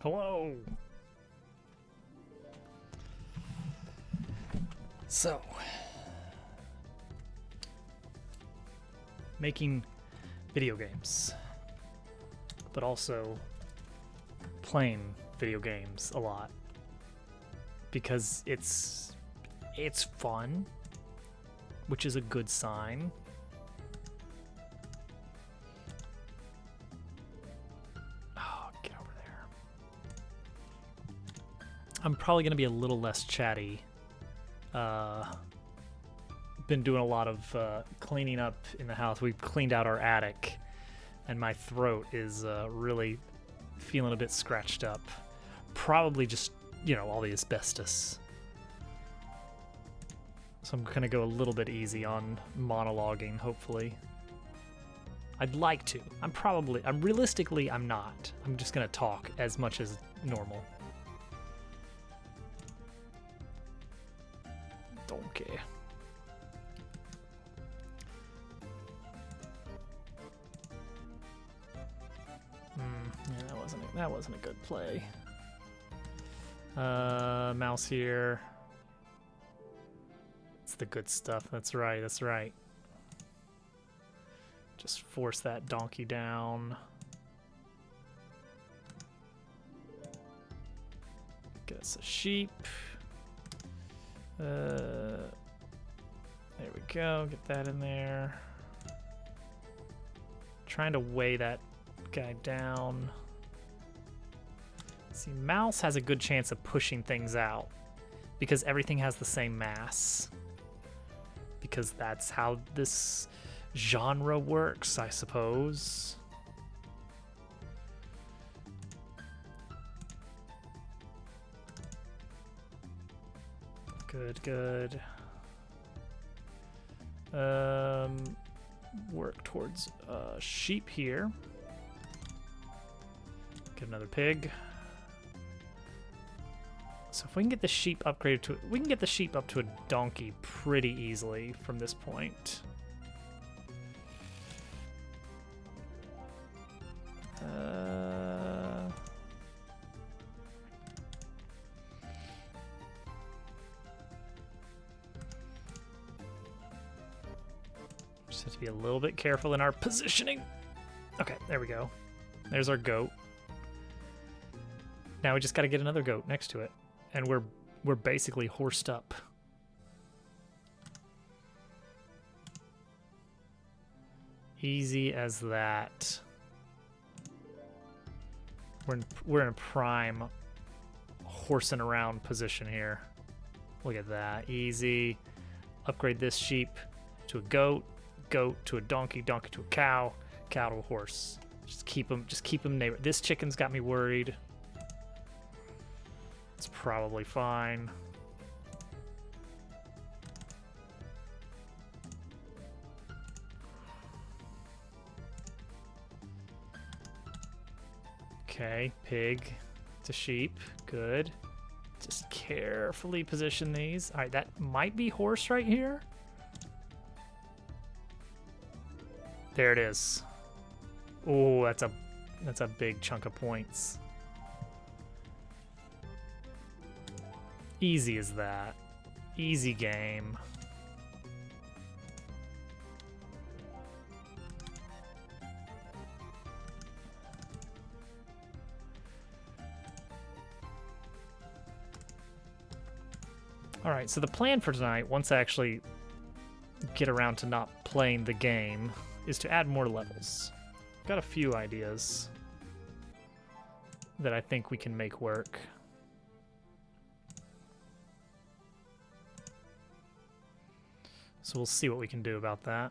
Hello. So, making video games, but also playing video games a lot because it's fun, which is a good sign. Oh, get over there. I'm probably going to be a little less chatty. Been doing a lot of cleaning up in the house. We've cleaned out our attic, and my throat is really feeling a bit scratched up. Probably just, all the asbestos. So I'm gonna go a little bit easy on monologuing, hopefully. I'd like to. Realistically, I'm not. I'm just gonna talk as much as normal. Don't care. Yeah, that wasn't a good play. Mouse here. It's the good stuff. That's right. Just force that donkey down. Get us a sheep. There we go. Get that in there. Trying to weigh that guy down. See, mouse has a good chance of pushing things out because everything has the same mass. Because that's how this genre works, I suppose. Good. Work towards sheep here. Get another pig. So if we can get the sheep upgraded to, we can get the sheep up to a donkey pretty easily from this point. Just have to be a little bit careful in our positioning. Okay, there we go. There's our goat. Now we just got to get another goat next to it. And we're basically horsed up. Easy as that. We're in a prime horsing around position here. Look at that, easy. Upgrade this sheep to a goat, goat to a donkey, donkey to a cow, cow to a horse. Just keep them neighbor. This chicken's got me worried. It's probably fine. Okay, pig to sheep. Good. Just carefully position these. All right, that might be horse right here. There it is. Oh, that's a big chunk of points. Easy as that. Easy game. All right, so the plan for tonight, once I actually get around to not playing the game, is to add more levels. Got a few ideas that I think we can make work. So we'll see what we can do about that.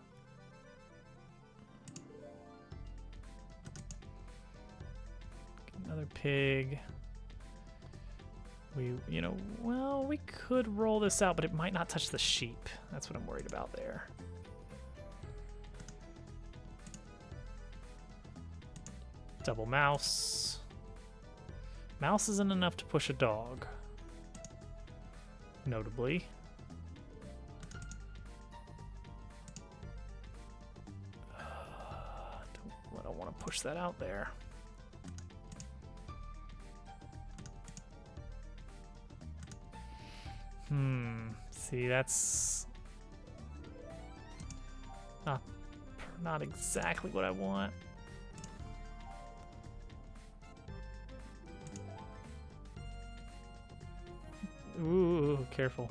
Another pig. Well, we could roll this out, but it might not touch the sheep. That's what I'm worried about there. Double mouse. Mouse isn't enough to push a dog, notably. I don't want to push that out there. See, that's not exactly what I want. Ooh, careful.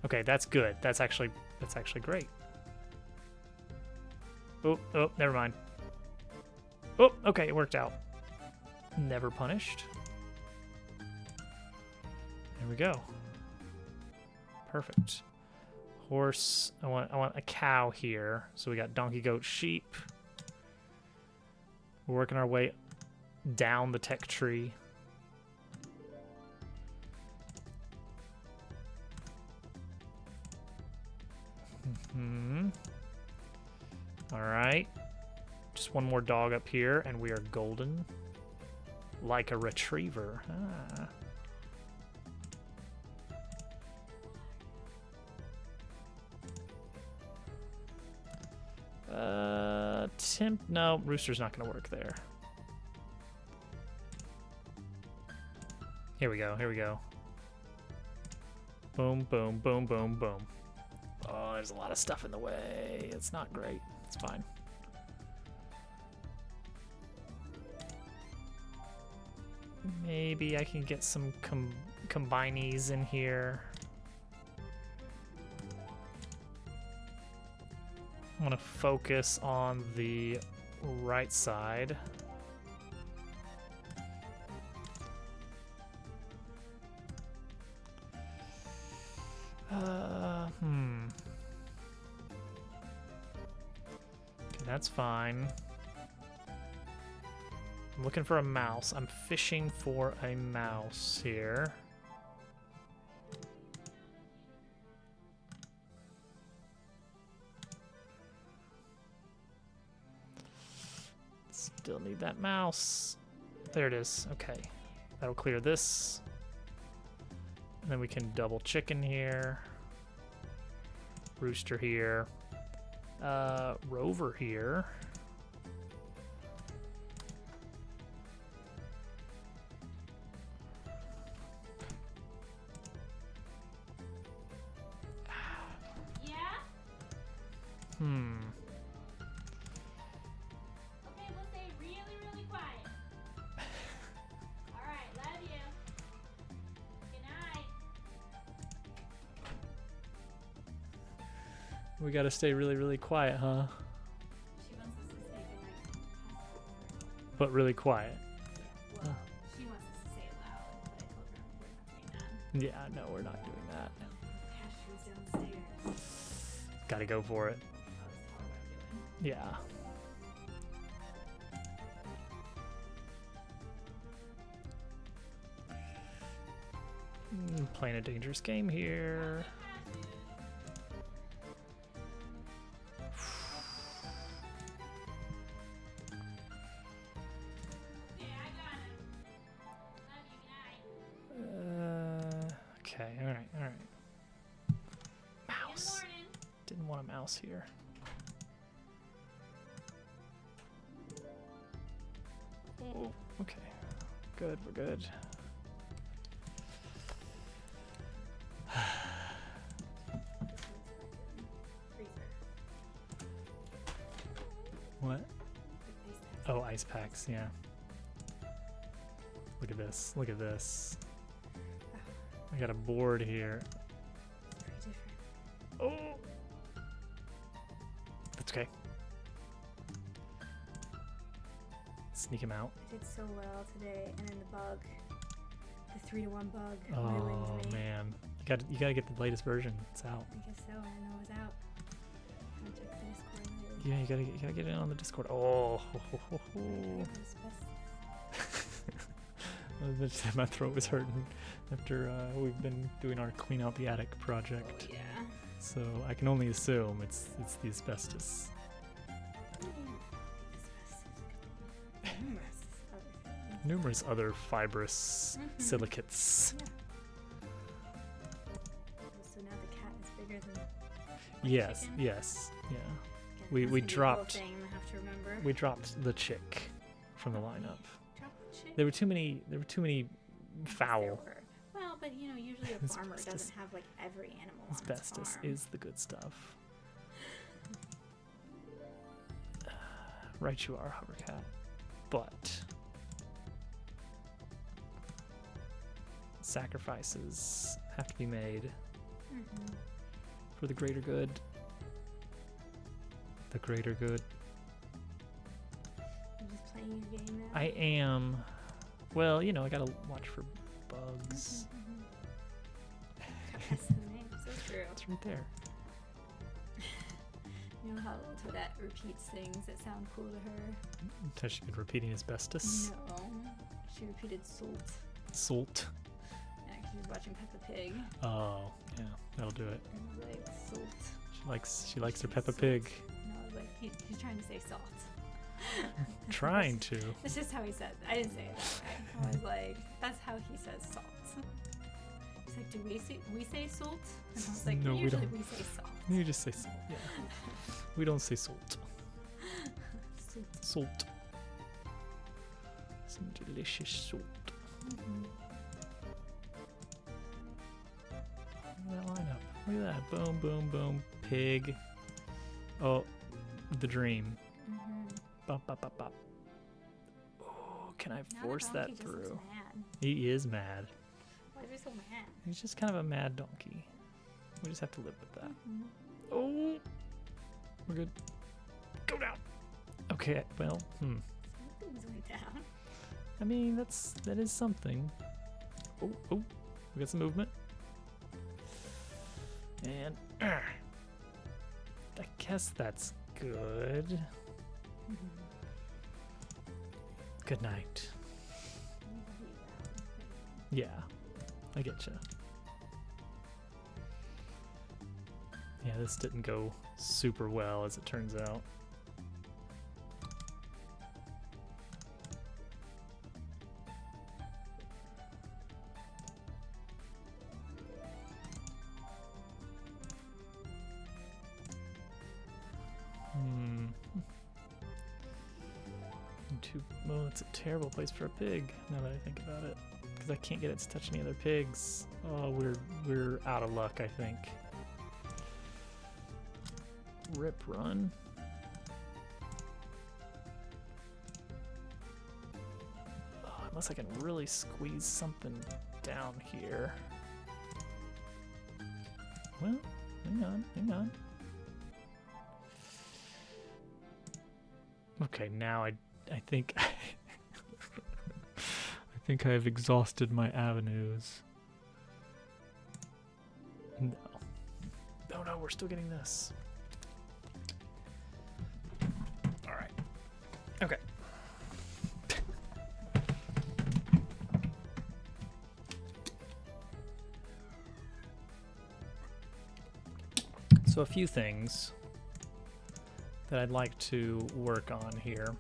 Okay, that's good. That's actually great. Oh, never mind. Oh, okay, it worked out. Never punished. There we go. Perfect. Horse. I want a cow here. So we got donkey, goat, sheep. We're working our way down the tech tree. All right. Just one more dog up here, and we are golden. Like a retriever. No, rooster's not gonna work there. Here we go, here we go. Boom, boom, boom, boom, boom. Oh, there's a lot of stuff in the way. It's not great. It's fine. Maybe I can get some combinees in here. I'm gonna focus on the right side. Okay, that's fine. I'm looking for a mouse. I'm fishing for a mouse here. Still need that mouse. There it is. Okay. That'll clear this. And then we can double chicken here. Rooster here. Rover here. Okay, we'll stay really, really quiet. All right, love you. Good night. We gotta stay really, really quiet, huh? She wants us to say goodnight. But really quiet. Well, she wants us to say it loud, but I told her we're not doing that. Yeah, no, we're not doing that. Cashews downstairs. Gotta go for it. I'll just tell her what I'm doing. Yeah. Playing a dangerous game here. Okay, I got him. Love you. Good night. Okay, all right. Good Mouse. morning. Didn't want a mouse here. Oh, okay. Good, we're good. Freezer. What? Ice pack. Oh, ice packs, yeah. Look at this. Look at this. I got a board here. Very different. Oh! That's okay. Sneak him out. I did so well today, and then the bug, the 3-to-1 bug, Oh, ruined me. man. You gotta get the latest version. It's out. I guess so. I didn't know it was out. I'll check the Discord later. Yeah, you gotta get it on the Discord. Oh, my throat was hurting after we've been doing our clean out the attic project. Oh, yeah. So I can only assume it's the asbestos. Numerous other fibrous silicates. Yeah. So now the cat is bigger than the Yes, chicken? yes, yeah. Okay, We that's gonna be a whole dropped- thing I have to remember. We dropped the chick. from the lineup. Chocolate chip. There were too many. There were too many There foul. were. Well, but you know, usually a farmer Asbestos. doesn't have like every animal on his Asbestos farm. is the good stuff. Right, you are, Hovercat. But sacrifices have to be made Mhm. for the greater good. The greater good. You're just playing your game now. I am. Well, you know, I gotta watch for bugs. That's the name. So true. It's right there. You know how Toadette repeats things that sound cool to her? Has she been repeating asbestos? No. She repeated salt. Salt. Yeah, 'cause she was watching Peppa Pig. Oh, yeah, that'll do it. And was like, salt. She likes her Peppa Salt. Pig. And I was like, he's trying to say salt. Trying to. That's just how he says it. I didn't say it that way. I was like, that's how he says salt. He's like, do we say salt? And I was like, No, we usually don't. we say salt. You just say salt. Yeah. We don't say salt. Salt. Salt. Some delicious salt. Mhm. Look at that lineup. Look at that. Boom, boom, boom. Pig. Oh, the dream. Mhm. Bop, bop, bop, bop. Oh, can I Now the force donkey that just looks through? mad. He is mad. Why is he so mad? He's just kind of a mad donkey. We just have to live with that. Mhm. Oh, we're good. Go down. Okay, well, Some things went down. I mean, that is something. Oh, we got some movement. And I guess that's good. Good night. Yeah, I get you. Yeah, this didn't go super well, as it turns out. Well, it's a terrible place for a pig, now that I think about it. Because I can't get it to touch any other pigs. Oh, we're out of luck, I think. Rip run. Oh, unless I can really squeeze something down here. Well, hang on. Okay, now I think I think I've exhausted my avenues. No. No, we're still getting this. All right. Okay. So a few things that I'd like to work on here.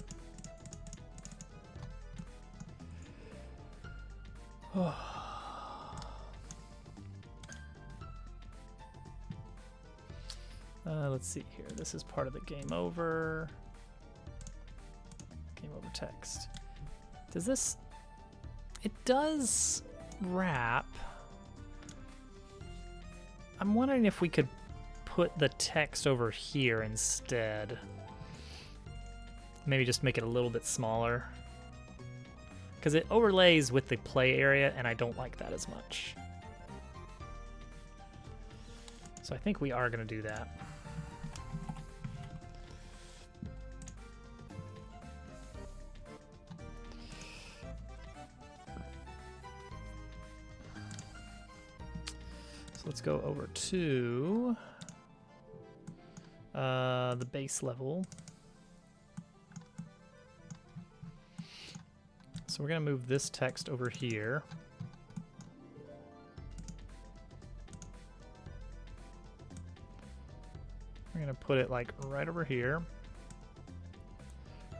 Let's see here. This is part of the game over. Game over text. Does this... It does wrap. I'm wondering if we could put the text over here instead. Maybe just make it a little bit smaller. Because it overlays with the play area, and I don't like that as much. So I think we are going to do that. So let's go over to the base level. So we're going to move this text over here. We're going to put it like right over here.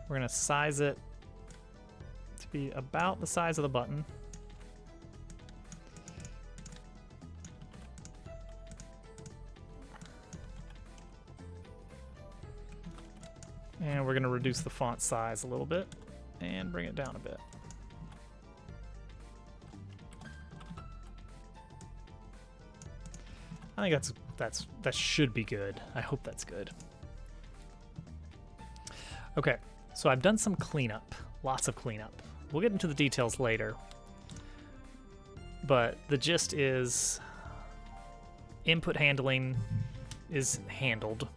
We're going to size it to be about the size of the button. And we're going to reduce the font size a little bit. and bring it down a bit. I think that should be good. I hope that's good. Okay, so I've done some cleanup, lots of cleanup. We'll get into the details later, but the gist is input handling is handled.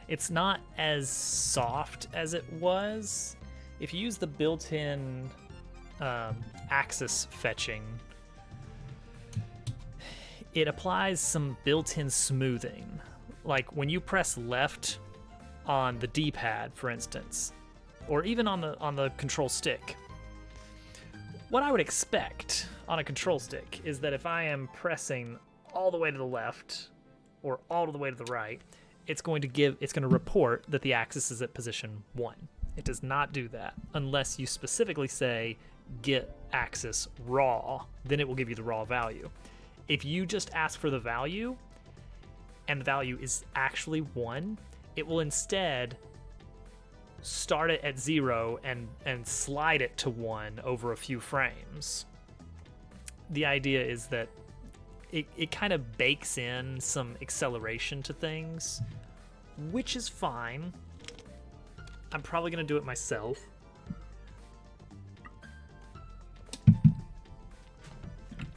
It's not as soft as it was. If you use the built-in axis fetching, it applies some built-in smoothing. Like when you press left on the D-pad, for instance, or even on the control stick, what I would expect on a control stick is that if I am pressing all the way to the left or all the way to the right, it's going to report that the axis is at position 1. It does not do that unless you specifically say get axis raw, then it will give you the raw value. If you just ask for the value and the value is actually 1, it will instead start it at 0 and slide it to 1 over a few frames. The idea is that it kind of bakes in some acceleration to things, which is fine. I'm probably going to do it myself.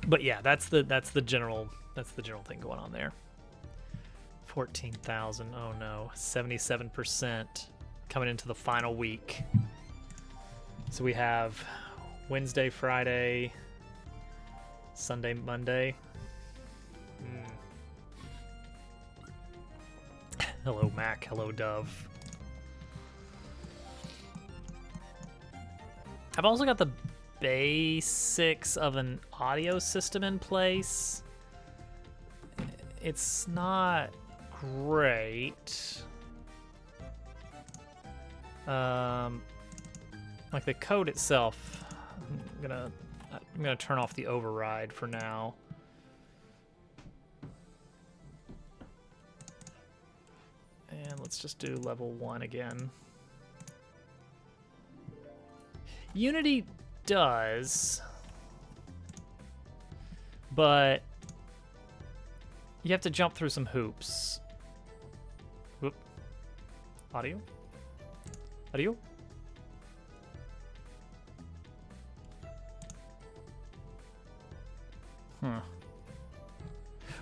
But yeah, that's the general thing going on there. 14,000. Oh no, 77% coming into the final week. So we have Wednesday, Friday, Sunday, Monday. Hello, Mac. Hello, Dove. I've also got the basics of an audio system in place. It's not great. Like the code itself, I'm gonna turn off the override for now. And let's just do level 1 again. Unity does, but you have to jump through some hoops. Whoop. Audio? Audio?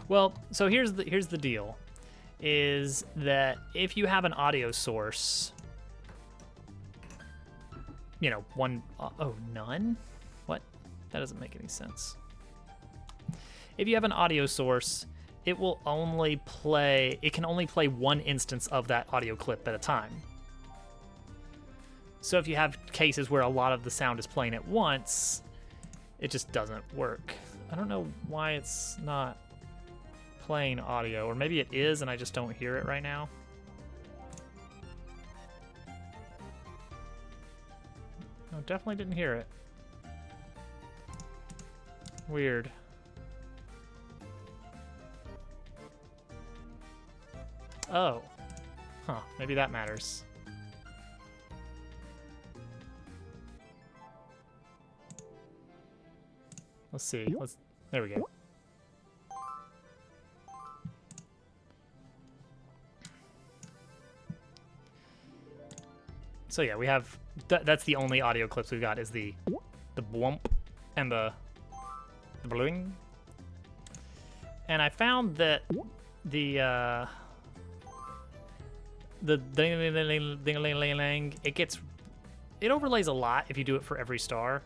Well, so here's the deal, is that if you have an audio source, you know, none? What? That doesn't make any sense. If you have an audio source, it can only play one instance of that audio clip at a time. So if you have cases where a lot of the sound is playing at once, it just doesn't work. I don't know why it's not playing audio, or maybe it is and I just don't hear it right now. No, definitely didn't hear it. Weird. Oh. Huh, maybe that matters. Let's see. There we go. So yeah, we have that's the only audio clips we've got is the bwomp and the bling. And I found that the ding-a-ling-ling-ling, it overlays a lot if you do it for every star.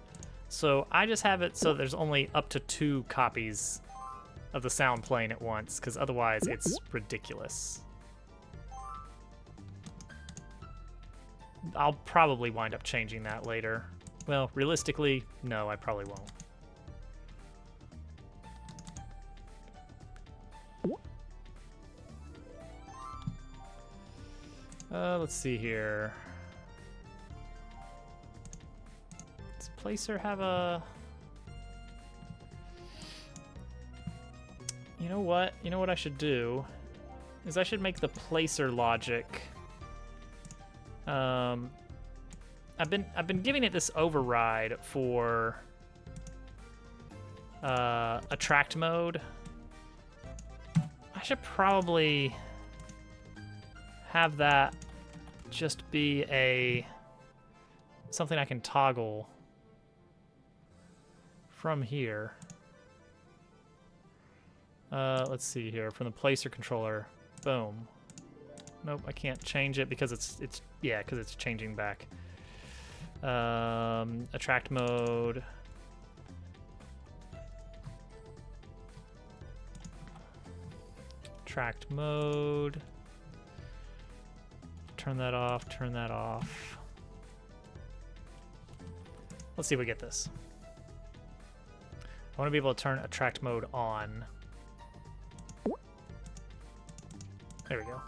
So I just have it so there's only up to 2 copies of the sound playing at once, because otherwise it's ridiculous. I'll probably wind up changing that later. Well, realistically, no, I probably won't. Let's see here. Does Placer have a... You know what? You know what I should do? Is I should make the Placer logic I've been giving it this override for attract mode. I should probably have that just be something I can toggle from here. Let's see here, from the placer controller. Boom. Nope, I can't change it because it's changing back. Attract mode. Attract mode. Turn that off, turn that off. Let's see if we get this. I want to be able to turn attract mode on. There we go.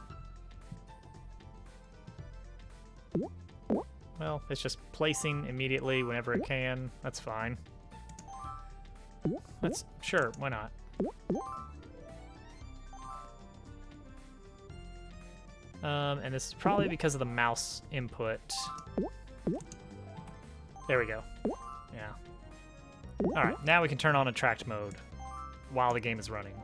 Well, it's just placing immediately whenever it can. That's fine. Sure, why not? And this is probably because of the mouse input. There we go. Yeah. All right, now we can turn on attract mode while the game is running.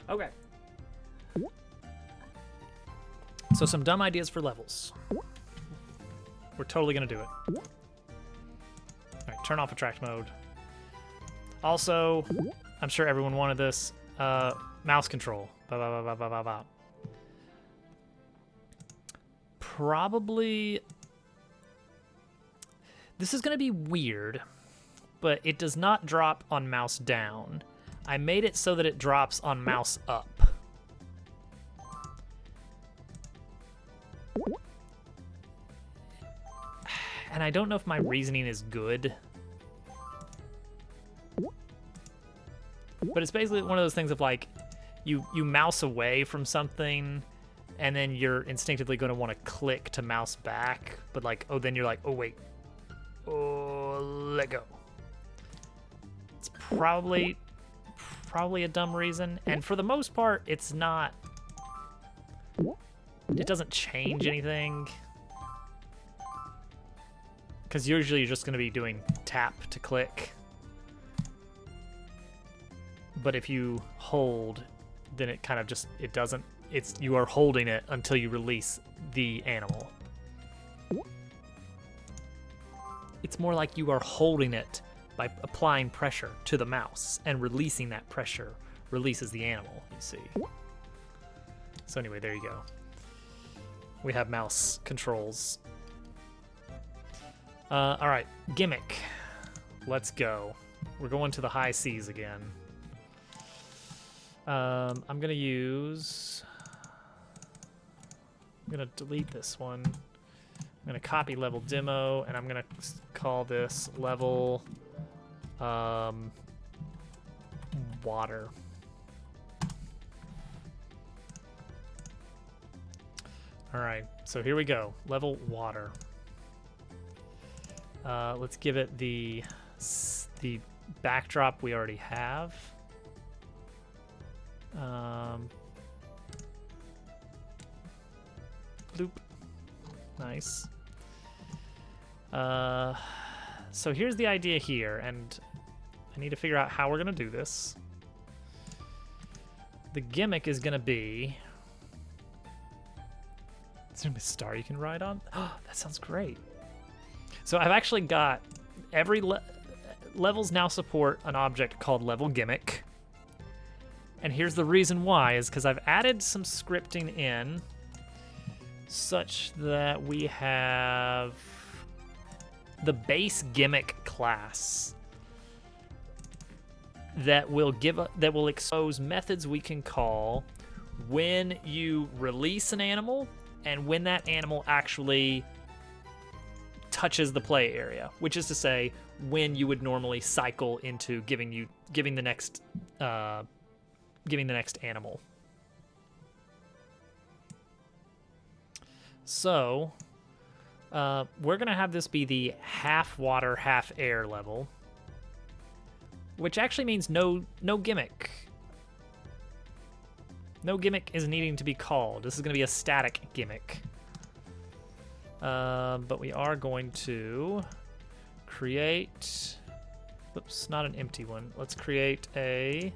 Okay. So some dumb ideas for levels. We're totally gonna do it. All right, turn off attract mode. Also, I'm sure everyone wanted this. Mouse control. Ba, ba, ba, ba, ba, ba. Probably. This is gonna be weird, but it does not drop on mouse down. I made it so that it drops on mouse up. And I don't know if my reasoning is good. But it's basically one of those things of like, you mouse away from something, and then you're instinctively going to want to click to mouse back. But like, oh, then you're like, oh, wait. Oh, let go. It's probably a dumb reason. And for the most part, it's not... It doesn't change anything. Because usually you're just going to be doing tap to click. But if you hold, then it kind of just, it doesn't, you are holding it until you release the animal. It's more like you are holding it by applying pressure to the mouse, and releasing that pressure releases the animal, you see. So anyway, there you go. We have mouse controls. All right, gimmick. Let's go. We're going to the high seas again. I'm gonna delete this one. I'm gonna copy level demo, and I'm gonna call this level water. All right, so here we go. Level water. Let's give it the backdrop we already have. Bloop. Nice. So here's the idea here, and I need to figure out how we're gonna do this. The gimmick is gonna be... Is there a star you can ride on? Oh, that sounds great. So I've actually got every levels now support an object called level gimmick. And here's the reason why, is because I've added some scripting in such that we have the base gimmick class that will expose methods we can call when you release an animal and when that animal actually touches the play area, which is to say when you would normally cycle into giving the next animal. So we're gonna have this be the half water, half air level, which actually means no gimmick. No gimmick is needing to be called. This is gonna be a static gimmick. But we are going to create, whoops, not an empty one. Let's create a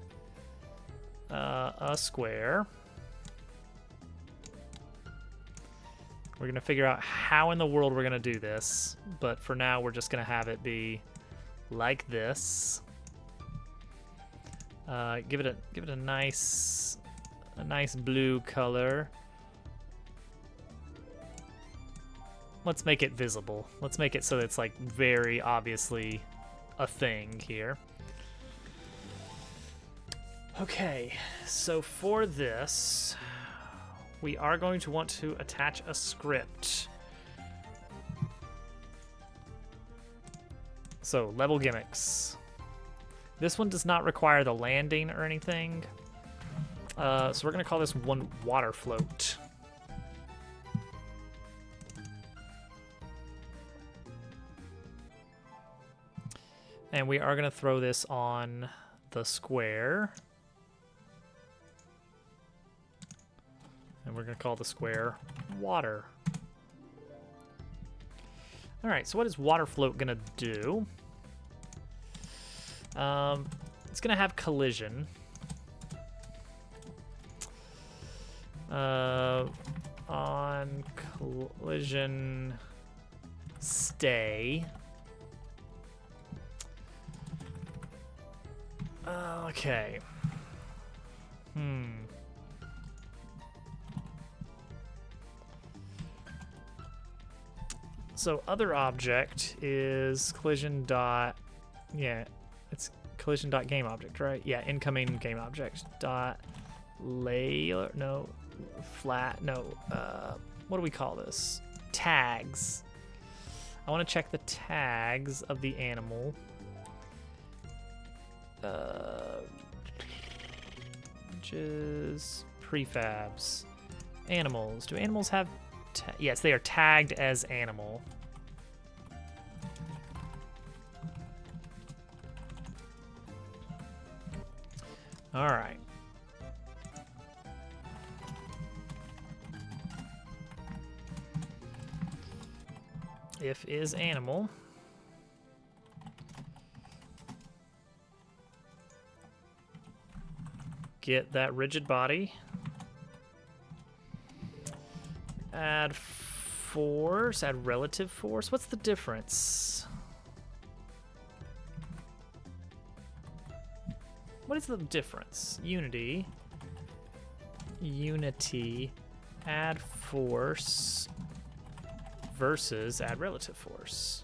square. We're gonna figure out how in the world we're gonna do this, but for now we're just gonna have it be like this. Give it a nice blue color. Let's make it visible. Let's make it so it's like very obviously a thing here. Okay, so for this, we are going to want to attach a script. So, level gimmicks. This one does not require the landing or anything. So we're going to call this one water float. And we are going to throw this on the square. And we're going to call the square water. All right, so what is water float going to do? It's going to have collision. On collision, stay. Okay. So other object is collision dot, yeah, it's collision dot game object, right? Yeah, incoming game object dot layer, no, flat, no, what do we call this? Tags. I want to check the tags of the animal. Images, prefabs, animals. Do animals have? Yes, they are tagged as animal. All right. If is animal. Get that rigid body. Add force, add relative force. What's the difference? What is the difference? Unity, add force versus add relative force.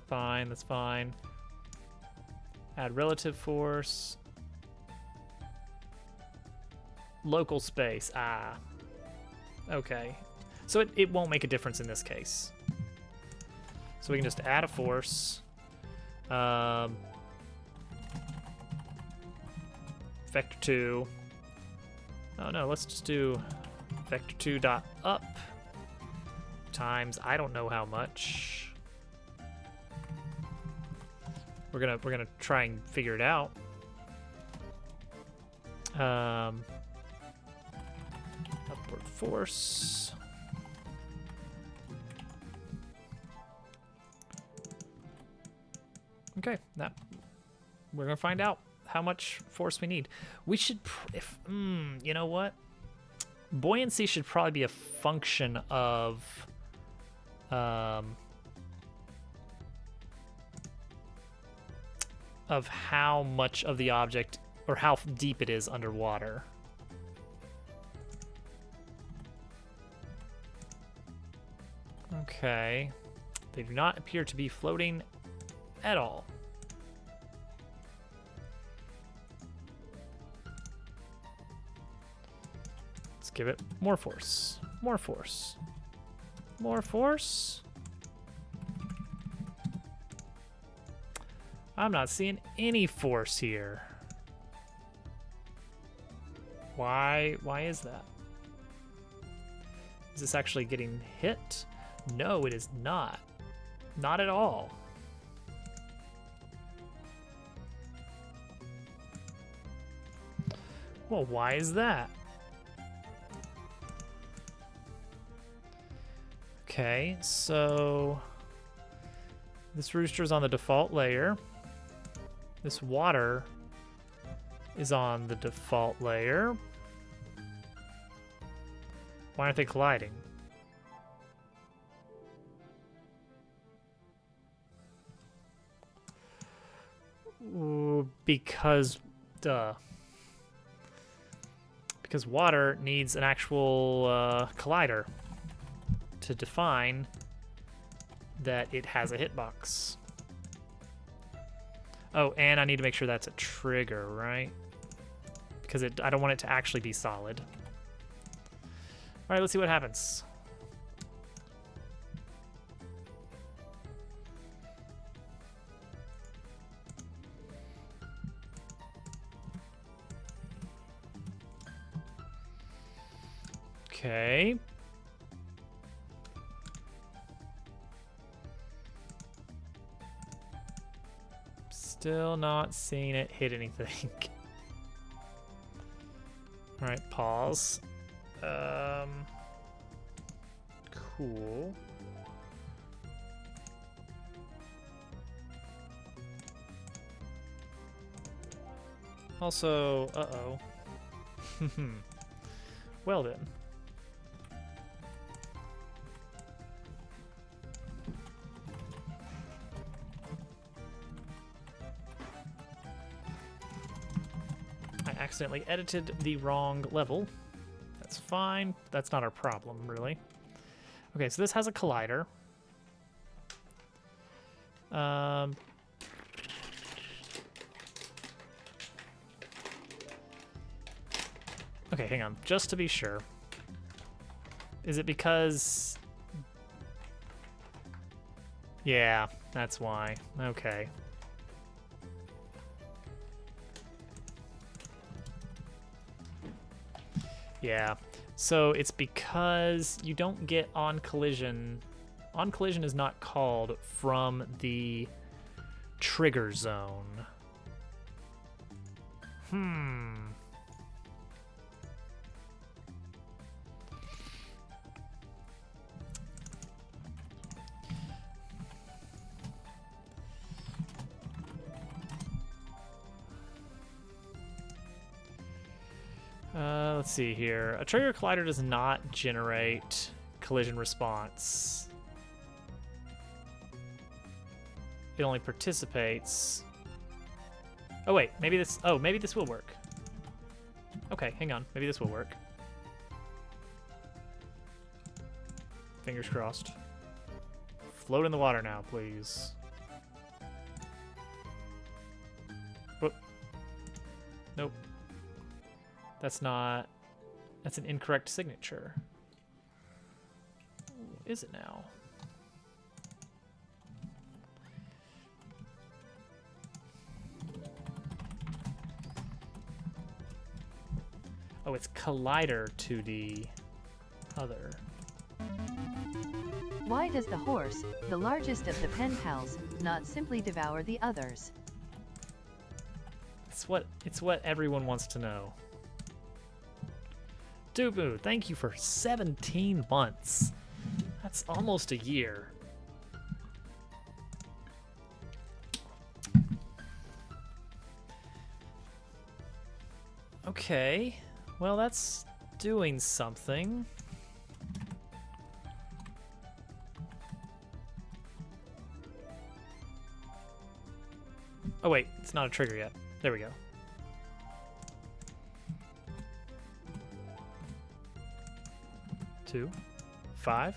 Fine, that's fine. Add relative force. Local space, okay. So it won't make a difference in this case. So we can just add a force. Vector 2. Oh no, let's just do vector 2 dot up times I don't know how much. We're gonna try and figure it out. Upward force. Okay, now we're gonna find out how much force we need. We should, you know what? Buoyancy should probably be a function of how much of the object or how deep it is underwater. Okay. They do not appear to be floating at all. Let's give it more force. More force. More force. I'm not seeing any force here. Why is that? Is this actually getting hit? No, it is not. Not at all. Well, why is that? Okay, so this rooster's on the default layer. This water is on the default layer. Why aren't they colliding? Ooh, because, duh. Because water needs an actual collider to define that it has a hitbox. Oh, and I need to make sure that's a trigger, right? Because I don't want it to actually be solid. All right, let's see what happens. Okay. Still not seeing it hit anything. All right, pause. Cool. Also, uh-oh. Well then. I accidentally edited the wrong level. That's fine. That's not our problem, really. Okay, so this has a collider. Okay, hang on. Just to be sure. Is it because... Yeah, that's why. Okay. Yeah. So it's because you don't get on collision. On collision is not called from the trigger zone. Let's see here. A trigger collider does not generate collision response. It only participates. Oh wait, maybe this. Oh, maybe this will work. Okay, hang on. Maybe this will work. Fingers crossed. Float in the water now, please. Whoop. Nope. That's not... That's an incorrect signature. Is it now? Oh, it's collider to the other. Why does the horse, the largest of the pen pals, not simply devour the others? It's what everyone wants to know. Dubu, thank you for 17 months. That's almost a year. Okay, well that's doing something. Oh wait, it's not a trigger yet. There we go. Two, 5.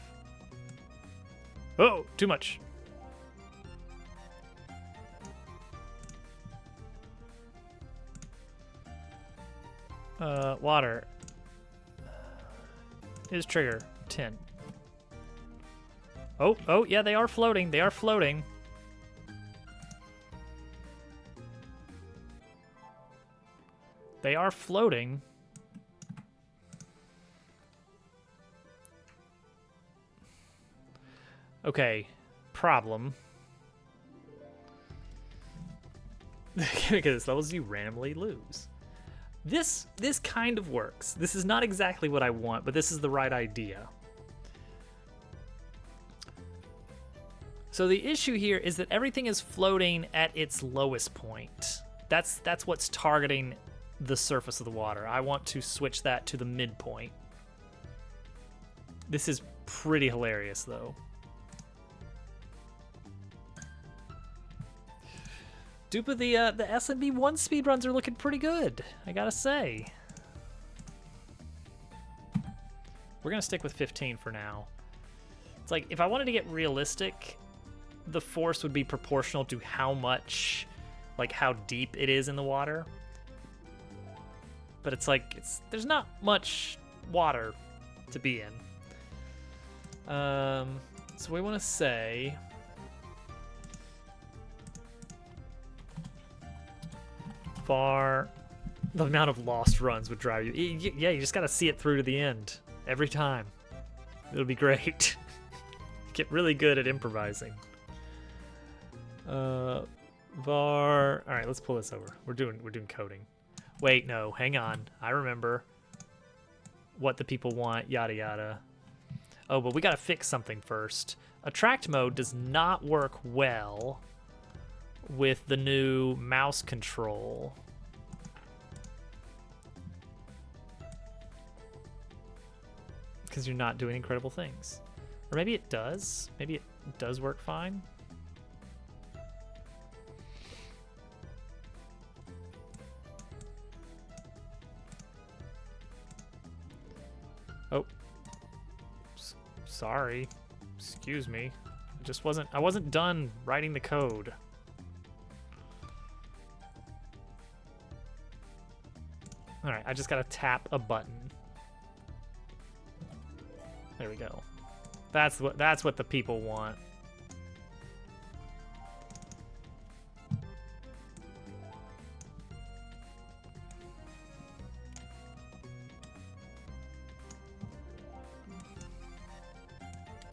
Oh, too much. Water is trigger 10. Oh, yeah, they are floating. They are floating. They are floating. Okay, problem. Because levels you randomly lose. This kind of works. This is not exactly what I want, but this is the right idea. So the issue here is that everything is floating at its lowest point. That's what's targeting the surface of the water. I want to switch that to the midpoint. This is pretty hilarious, though. Dupa, the SMB1 speedruns are looking pretty good, I gotta say. We're gonna stick with 15 for now. It's like, if I wanted to get realistic, the force would be proportional to how much, like how deep it is in the water. But it's like, there's not much water to be in. So we want to say far, the amount of lost runs would drive you. Yeah, you just got to see it through to the end every time. It'll be great. Get really good at improvising. Var. All right, let's pull this over. We're doing coding. Wait, no, hang on. I remember what the people want. Yada yada. Oh, but we gotta fix something first. Attract mode does not work well with the new mouse control. Because you're not doing incredible things. Or maybe it does. Maybe it does work fine. Oh. Sorry. Excuse me. I wasn't done writing the code. All right, I just gotta tap a button. There we go. That's what the people want.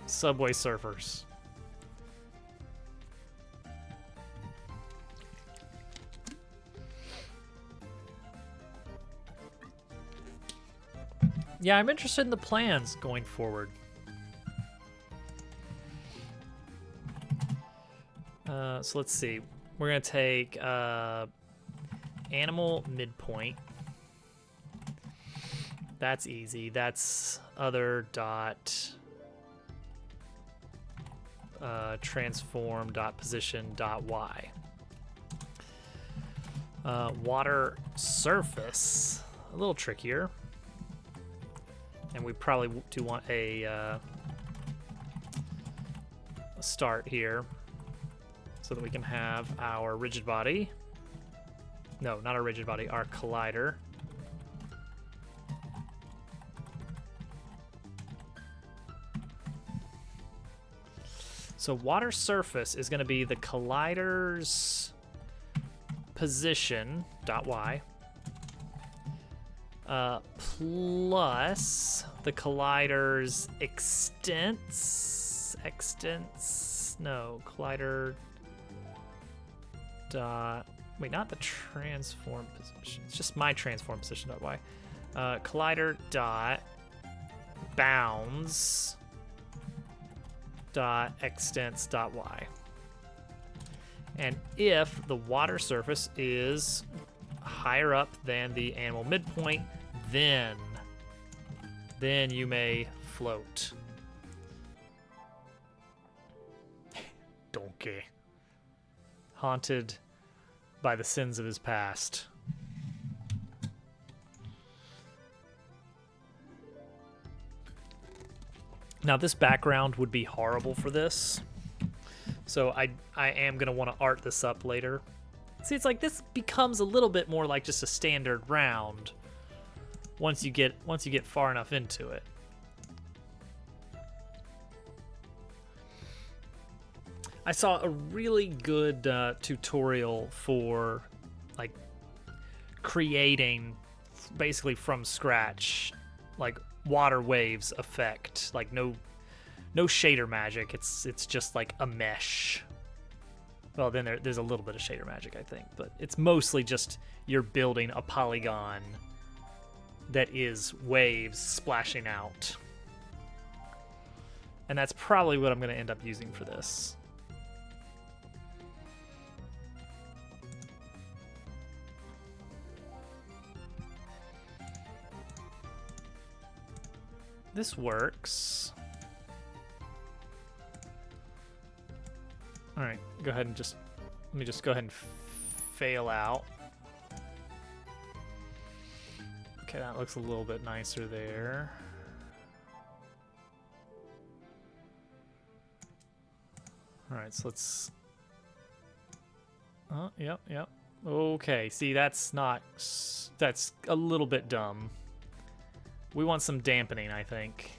Subway Surfers. Yeah, I'm interested in the plans going forward. So let's see. We're gonna take animal midpoint. That's easy. That's other dot transform dot position dot y. Water surface, a little trickier. And we probably do want a start here so that we can have our rigid body. No, not our rigid body, our collider. So water surface is going to be the collider's position, dot y, plus the collider's collider dot, wait, not the transform position, it's just my transform position dot y. Collider dot bounds dot extents dot y. And if the water surface is higher up than the animal midpoint, then you may float. Donkey. Haunted by the sins of his past. Now this background would be horrible for this. So I am going to want to art this up later. See, it's like this becomes a little bit more like just a standard round once you get far enough into it. I saw a really good tutorial for like creating basically from scratch like water waves effect, like no shader magic. It's just like a mesh. Well, then there's a little bit of shader magic, I think, but it's mostly just you're building a polygon that is waves splashing out. And that's probably what I'm going to end up using for this. This works. All right, go ahead and let me just go ahead and fail out. Okay, that looks a little bit nicer there. All right, so let's, oh, yep. Okay, see, that's a little bit dumb. We want some dampening, I think.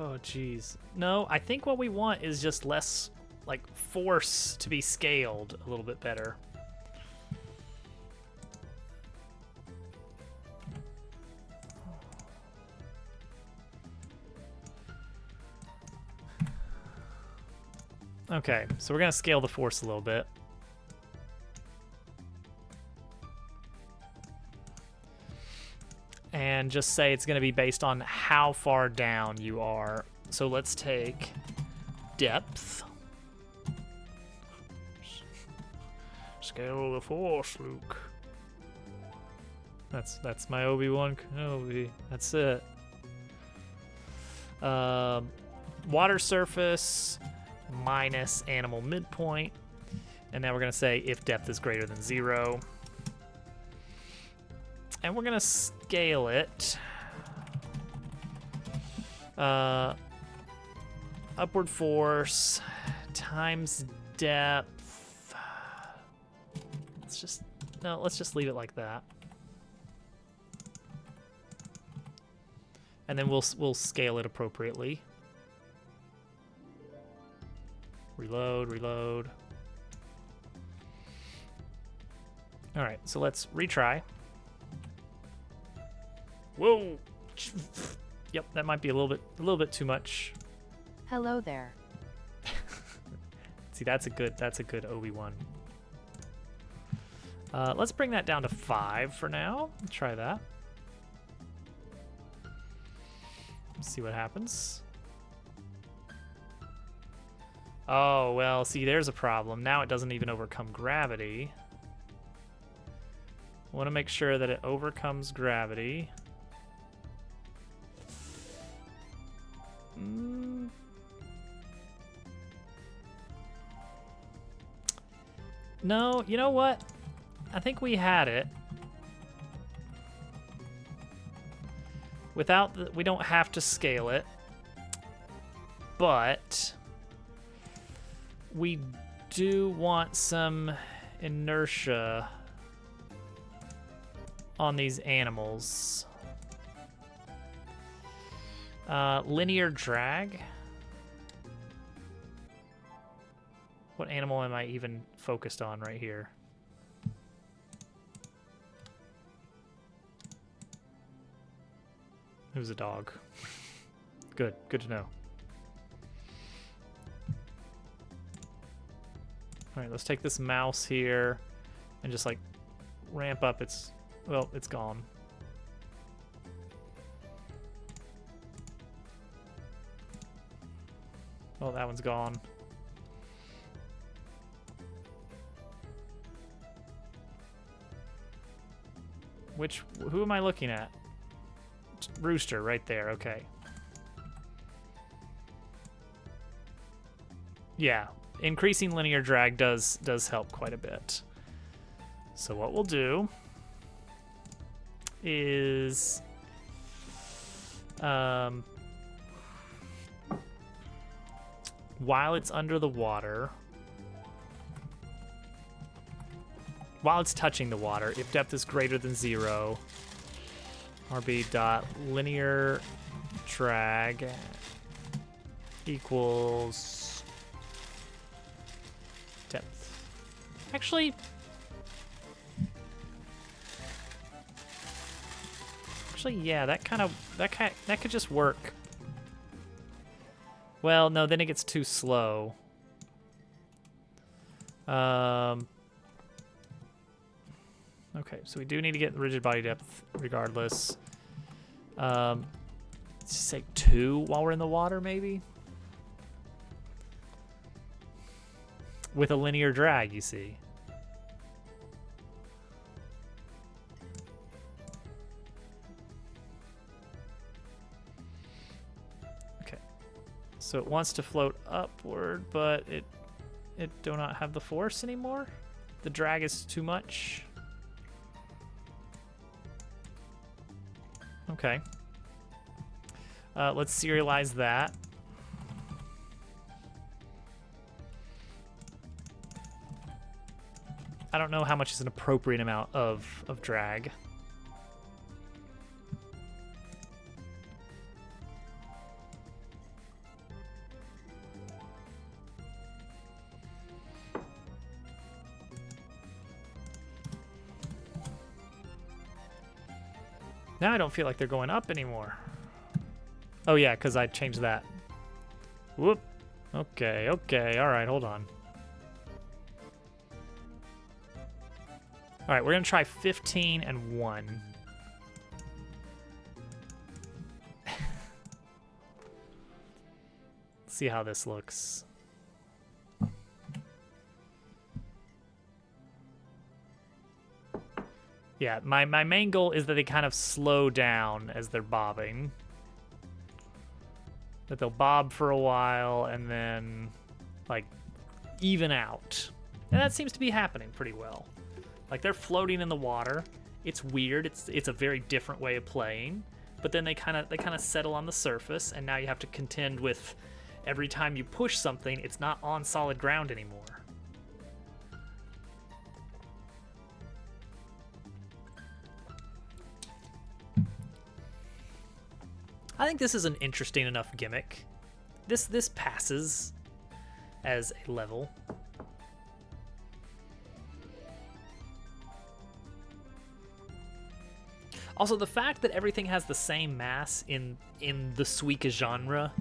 Oh, geez. No, I think what we want is just less, like, force to be scaled a little bit better. Okay, so we're going to scale the force a little bit. And just say it's going to be based on how far down you are. So let's take depth. Scale the force, Luke. That's my Obi-Wan Kenobi. That's it. Water surface minus animal midpoint. And now we're going to say if depth is greater than 0. And we're going to scale it. Upward force times depth. Let's just leave it like that. And then we'll scale it appropriately. Reload. All right, so let's retry. Whoa. Yep, that might be a little bit too much. Hello there. See, that's a good Obi-Wan. Let's bring that down to 5 for now. Let's try that. See what happens. Oh, well, see, there's a problem. Now it doesn't even overcome gravity. I want to make sure that it overcomes gravity. No, you know what? I think we had it. We don't have to scale it. But we do want some inertia on these animals. Linear drag. What animal am I even focused on right here? Who's a dog? Good to know. All right, let's take this mouse here and just like ramp up its, well, it's gone. Oh, that one's gone. Who am I looking at? Rooster, right there, okay. Yeah, increasing linear drag does help quite a bit. So what we'll do is while it's under the water, while it's touching the water, if depth is greater than 0, RB dot linear drag equals depth. Actually, Actually, yeah, that could just work. Well, no, then it gets too slow. Okay, so we do need to get rigid body depth regardless. Let's just say 2 while we're in the water, maybe? With a linear drag, you see. Okay. So it wants to float upward, but it do not have the force anymore. The drag is too much. Okay. Let's serialize that. I don't know how much is an appropriate amount of drag. Now I don't feel like they're going up anymore. Oh yeah, because I changed that. Whoop. Okay, okay, all right, hold on. All right, we're gonna try 15 and 1. See how this looks. Yeah, my main goal is that they kind of slow down as they're bobbing. That they'll bob for a while and then, like, even out. And that seems to be happening pretty well. Like, they're floating in the water. It's weird. It's a very different way of playing. But then they kind of settle on the surface, and now you have to contend with every time you push something, it's not on solid ground anymore. I think this is an interesting enough gimmick. This passes as a level. Also, the fact that everything has the same mass in the Suika genre,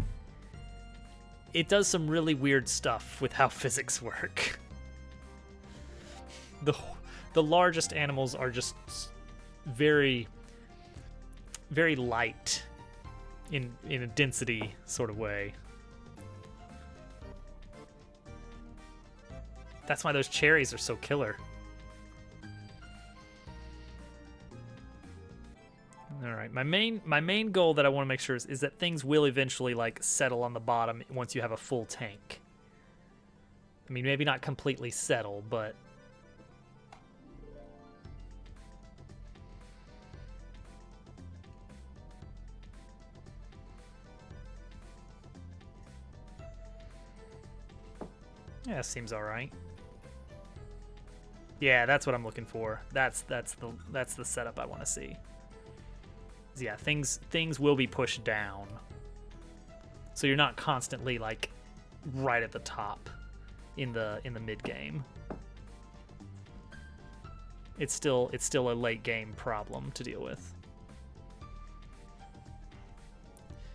it does some really weird stuff with how physics work. The largest animals are just very, very light in a density sort of way. That's why those cherries are so killer. All right, my main goal that I want to make sure is that things will eventually like settle on the bottom once you have a full tank. I mean, maybe not completely settle, but yeah, seems all right. Yeah, that's what I'm looking for. That's the setup I want to see. Yeah, things will be pushed down, so you're not constantly like right at the top in the mid game. It's still a late game problem to deal with.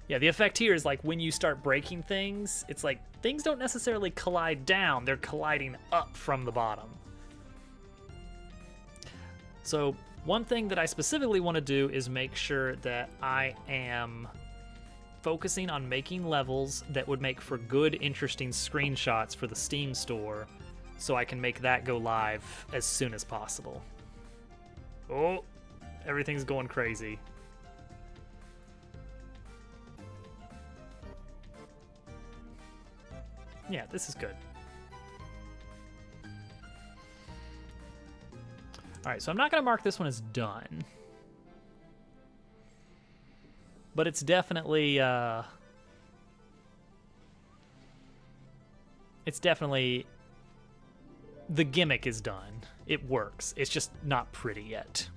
Yeah, the effect here is like when you start breaking things, it's like things don't necessarily collide down, they're colliding up from the bottom. So one thing that I specifically want to do is make sure that I am focusing on making levels that would make for good, interesting screenshots for the Steam store, so I can make that go live as soon as possible. Oh, everything's going crazy. Yeah, this is good. All right, so I'm not going to mark this one as done. But it's definitely the gimmick is done. It works. It's just not pretty yet.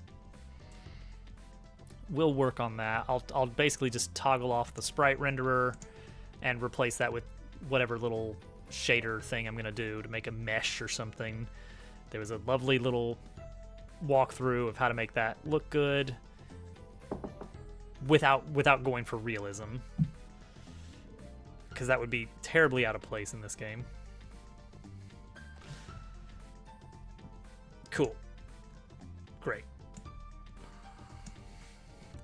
We'll work on that. I'll basically just toggle off the sprite renderer and replace that with whatever little shader thing I'm going to do to make a mesh or something. There was a lovely little walkthrough of how to make that look good. without going for realism, because that would be terribly out of place in this game. Cool. Great.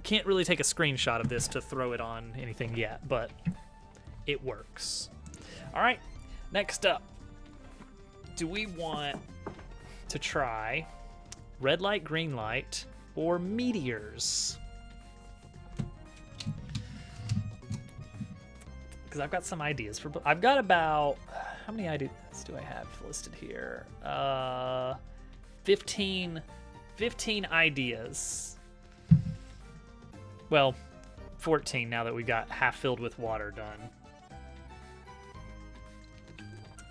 Can't really take a screenshot of this to throw it on anything yet, but it works. All right, next up, do we want to try red light, green light, or meteors? Because I've got some ideas for. I've got about, how many ideas do I have listed here? 15 ideas. Well, 14 now that we got half filled with water done.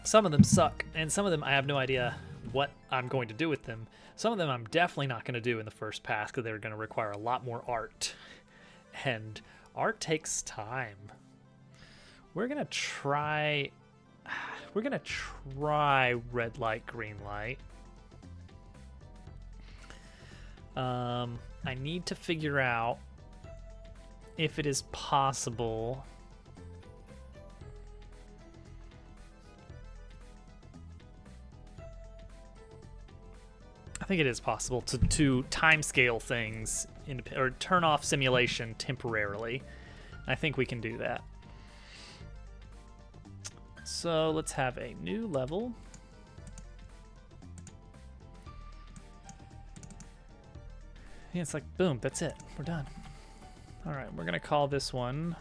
Some of them suck, and some of them I have no idea what I'm going to do with them. Some of them I'm definitely not going to do in the first pass because they're going to require a lot more art. And art takes time. We're going to try red light, green light. I need to figure out if it is possible I think it is possible to timescale things or turn off simulation temporarily. I think we can do that. So let's have a new level. Yeah, it's like, boom, that's it. We're done. All right, we're going to call this one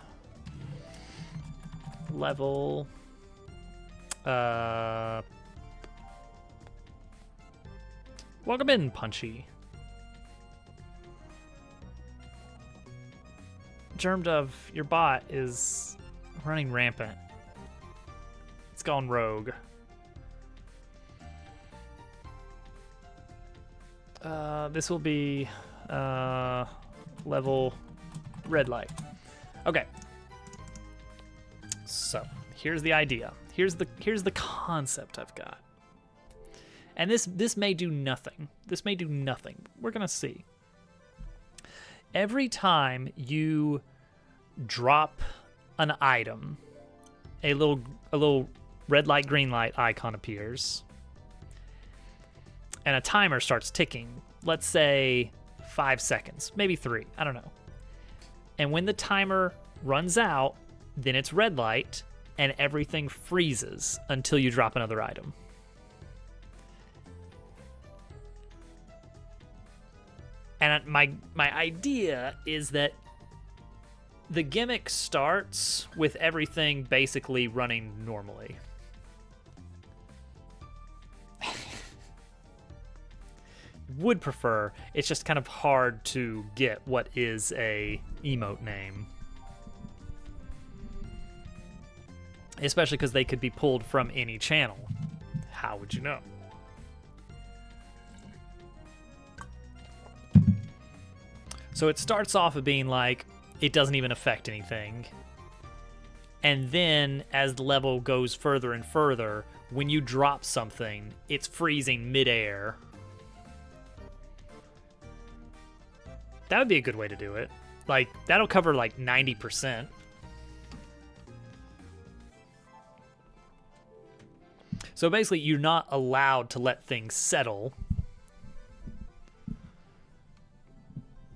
level welcome in, Punchy. Germdove, your bot is running rampant. It's gone rogue. This will be level red light. Okay. So here's the idea. Here's the concept I've got. And this may do nothing. This may do nothing. We're gonna see. Every time you drop an item, a little red light, green light icon appears, and a timer starts ticking. Let's say 5 seconds, maybe 3, I don't know. And when the timer runs out, then it's red light, and everything freezes until you drop another item. And my idea is that the gimmick starts with everything basically running normally. Would prefer, it's just kind of hard to get what is a emote name. Especially because they could be pulled from any channel. How would you know? So it starts off of being like, it doesn't even affect anything. And then as the level goes further and further, when you drop something, it's freezing midair. That would be a good way to do it. Like, that'll cover like 90%. So basically, you're not allowed to let things settle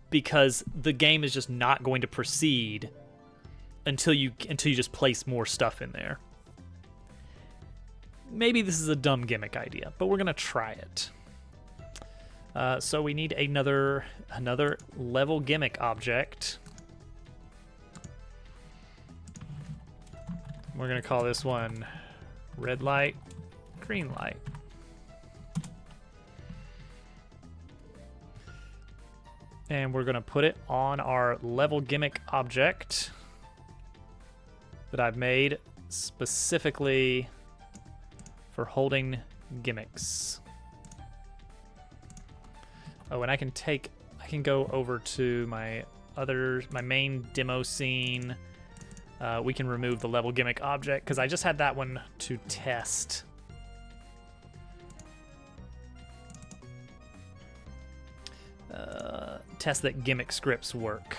because the game is just not going to proceed until you just place more stuff in there. Maybe this is a dumb gimmick idea, but we're gonna try it. So we need another level gimmick object. We're gonna call this one red light, green light. And we're gonna put it on our level gimmick object that I've made specifically for holding gimmicks. Oh, and I can go over to my main demo scene. We can remove the level gimmick object because I just had that one to test. Test that gimmick scripts work.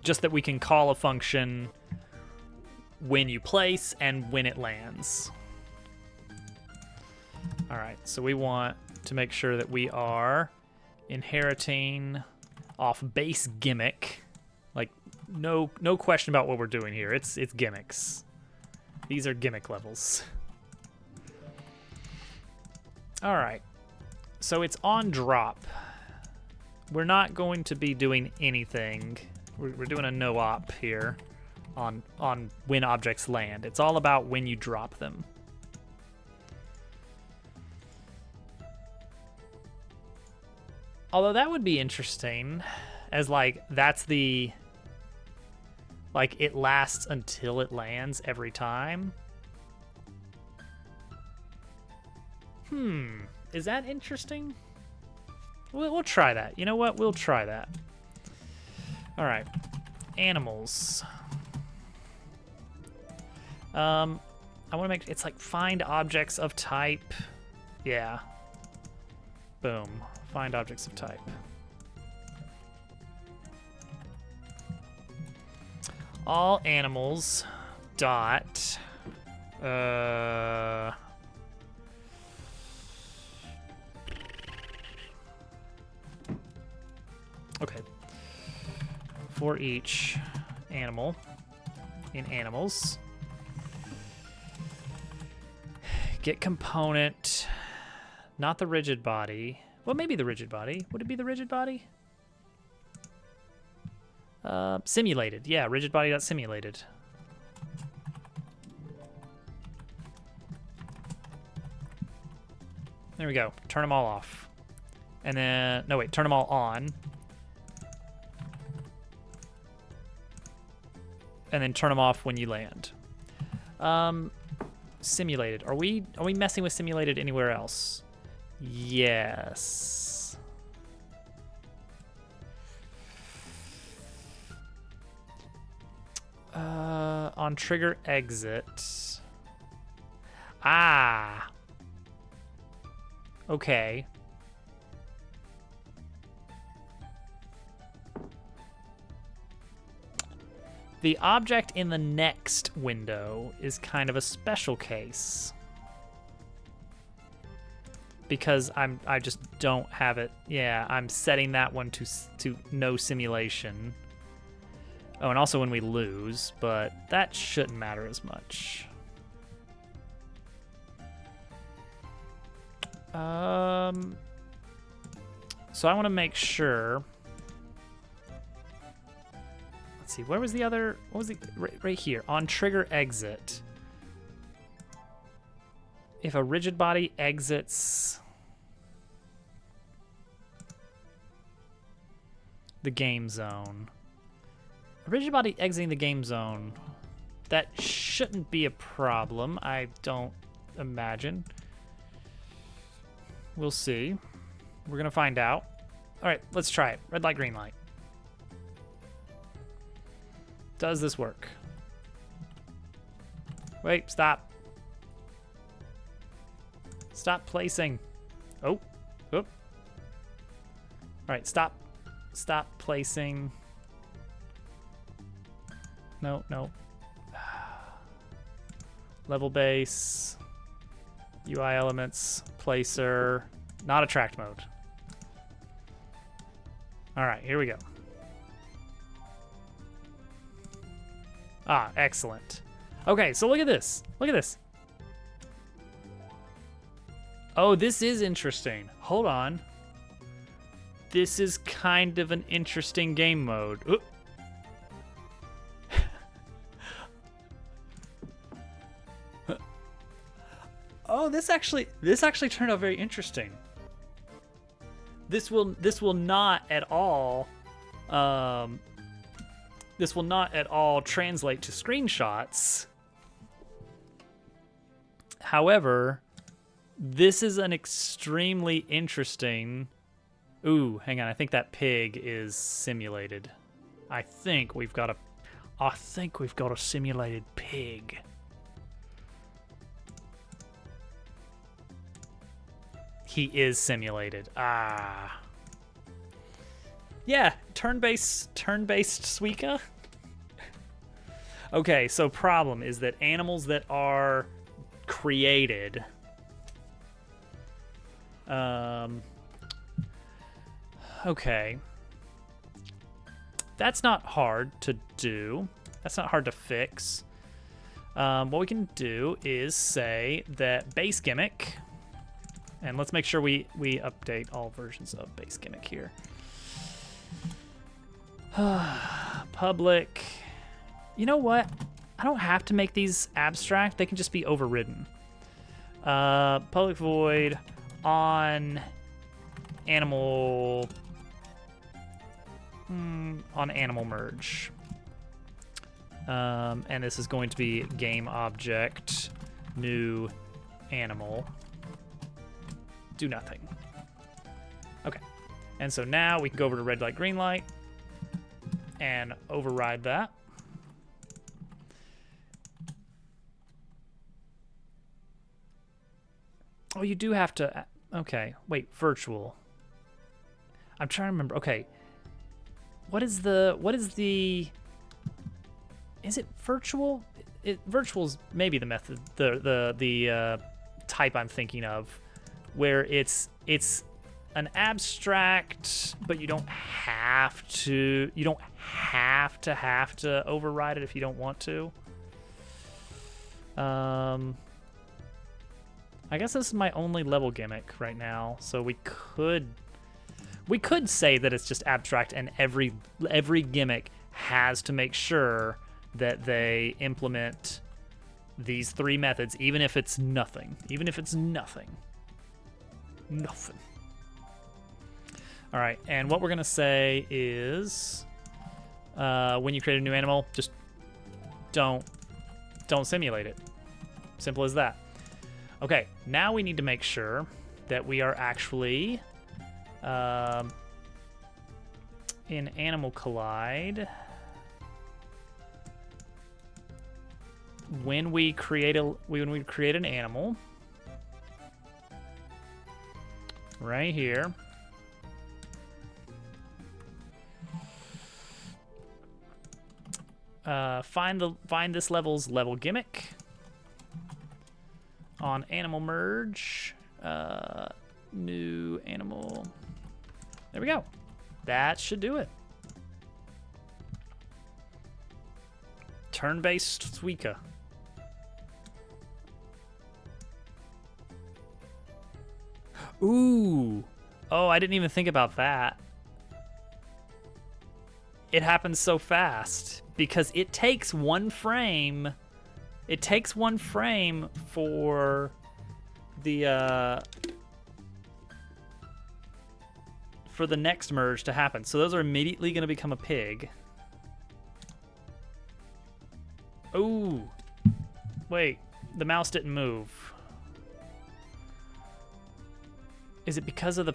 just that we can call a function when you place and when it lands. All right, so we want to make sure that we are inheriting off base gimmick. Like, no question about what we're doing here. It's gimmicks. These are gimmick levels. All right, so it's on drop. We're not going to be doing anything. We're doing a no op here on when objects land. It's all about when you drop them. Although that would be interesting, as like that's the, like it lasts until it lands every time. Is that interesting? We'll try that. You know what? We'll try that. All right, animals. I want to make, it's like find objects of type. Yeah. Boom. Find objects of type. All animals dot okay. For each animal in animals, get component, not the rigid body. Well, maybe the rigid body. Would it be the rigid body? Simulated. Yeah, rigid body got simulated. There we go. Turn them all off. And then, no wait, turn them all on. And then turn them off when you land. Simulated. Are we messing with simulated anywhere else? Yes. On trigger exit. Ah. Okay. The object in the next window is kind of a special case. Because I just don't have it. Yeah, I'm setting that one to no simulation. Oh, and also when we lose, but that shouldn't matter as much. So I want to make sure. Let's see, where was the other? What was the right here on trigger exit? If a rigid body exits the game zone, a rigid body exiting the game zone, that shouldn't be a problem, I don't imagine. We'll see. We're gonna find out. All right, let's try it. Red light, green light. Does this work? Wait, stop. Stop placing. Oh, oop. All right, stop placing. No. Level base, UI elements, placer, not attract mode. All right, here we go. Ah, excellent. Okay, so look at this. Look at this. Oh, this is interesting. Hold on. This is kind of an interesting game mode. Oop. Oh, this actually turned out very interesting. This will not at all translate to screenshots. However, this is an extremely interesting. Ooh, hang on. I think that pig is simulated. I think we've got a simulated pig. He is simulated. Ah. Yeah, turn-based Suika. Okay, so problem is that animals that are created, okay, that's not hard to do. That's not hard to fix. What we can do is say that base gimmick, and let's make sure we update all versions of base gimmick here. Public. You know what? I don't have to make these abstract. They can just be overridden. Public void on animal merge. And this is going to be game object new animal do nothing. Okay. And so now we can go over to red light, green light and override that. Oh, you do have to, okay, wait, virtual. I'm trying to remember, okay. What is the, is it virtual? Virtual's maybe the method, the type I'm thinking of, where it's an abstract, but you don't have to override it if you don't want to. I guess this is my only level gimmick right now, so we could say that it's just abstract, and every gimmick has to make sure that they implement these three methods, even if it's nothing. Nothing. All right, and what we're gonna say is, when you create a new animal, just don't simulate it. Simple as that. Okay, now we need to make sure that we are actually in Animal Collide. When we create an animal, right here, find this level's level gimmick on animal merge, new animal. There we go. That should do it. Turn-based Suika. Ooh. Oh, I didn't even think about that. It happens so fast because it takes one frame. It takes one frame for the next merge to happen. So those are immediately going to become a pig. Ooh. Wait, the mouse didn't move. Is it because of the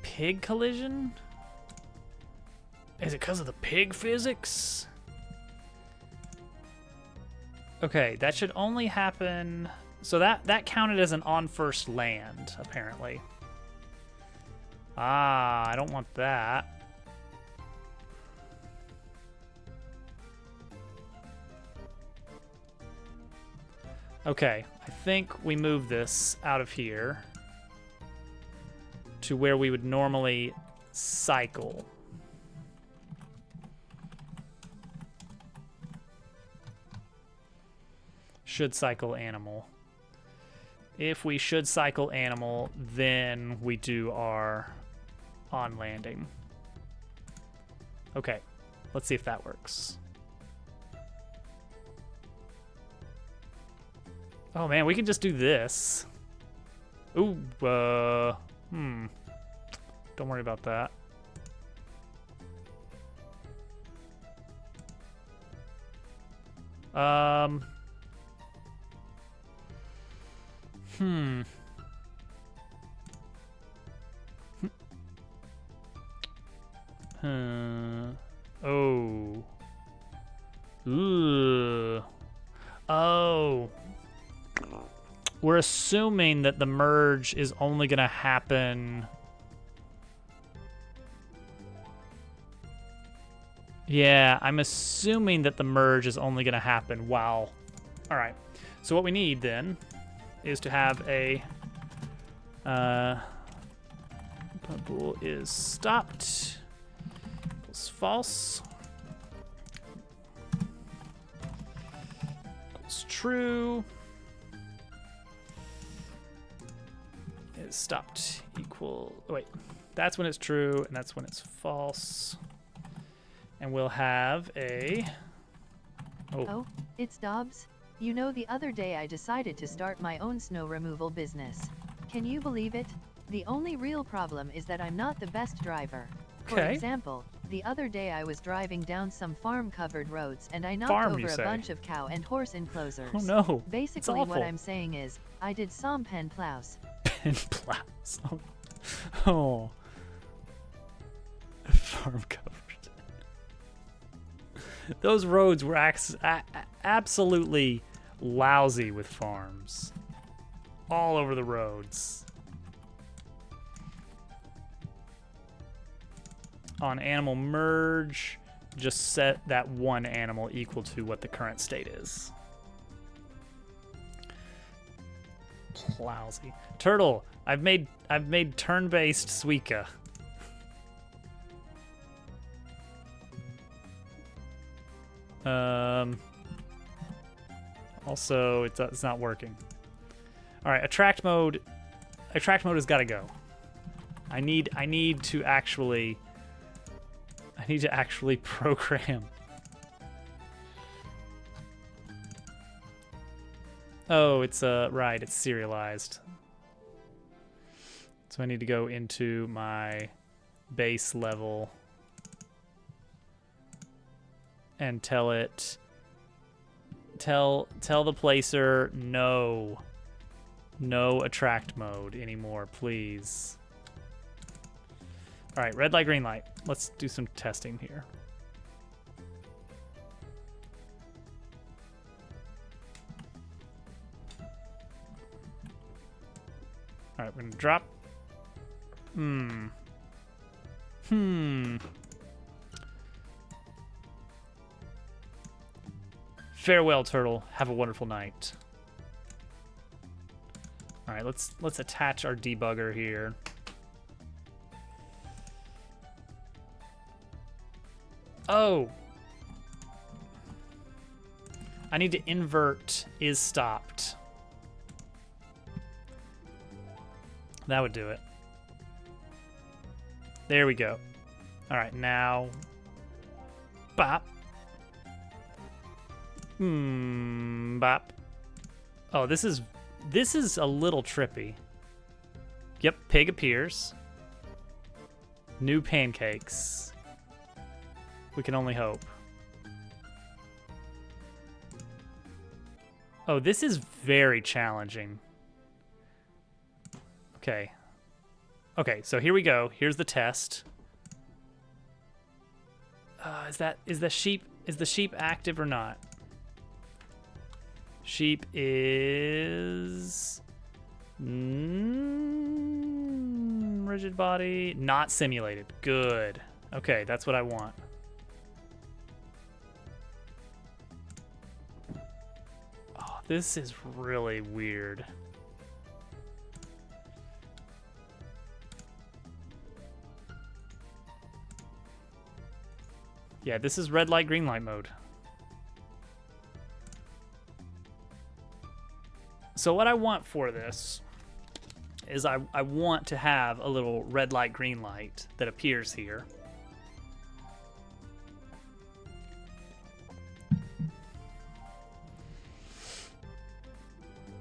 pig collision? Is it because of the pig physics? Okay, that should only happen. So that counted as an on first land, apparently. Ah, I don't want that. Okay, I think we move this out of here to where we would normally cycle. Should cycle animal. If we should cycle animal, then we do our on landing. Okay, let's see if that works. Oh man, we can just do this. Ooh, don't worry about that. Oh. Ooh. Oh. We're assuming that the merge is only going to happen. Yeah, I'm assuming that the merge is only going to happen while... All right. So what we need then is to have a... bool is stopped. Equals false. Equals true. Is stopped equal... Oh, wait. That's when it's true, and that's when it's false. And we'll have a... Oh, it's Dobbs. You know, the other day I decided to start my own snow removal business. Can you believe it? The only real problem is that I'm not the best driver. For Okay. example, the other day I was driving down some farm-covered roads and I knocked Farm, you over a say? bunch of cow and horse enclosures. Oh no. Basically It's what awful. I'm saying is, I did some pen plows. Pen plows. Oh. Farm covered. Those roads were absolutely lousy with farms. All over the roads. On animal merge, just set that one animal equal to what the current state is. Lousy. Turtle, I've made turn-based Suica. Also, it's not working. All right, attract mode has got to go. I need to actually program. Oh, it's right, it's serialized. So I need to go into my base level and tell the placer no attract mode anymore, please. All right, red light, green light. Let's do some testing here. All right, we're gonna drop. Farewell, turtle. Have a wonderful night. All right, let's attach our debugger here. Oh. I need to invert is stopped. That would do it. There we go. All right, now. Bop. Bop. Oh, this is a little trippy. Yep, pig appears. New pancakes. We can only hope. Oh, this is very challenging. Okay. Okay, so here we go. Here's the test. Is the sheep active or not? Sheep is rigid body, not simulated. Good. Okay, that's what I want. Oh, this is really weird. Yeah, this is red light, green light mode. So what I want for this is I want to have a little red light, green light that appears here.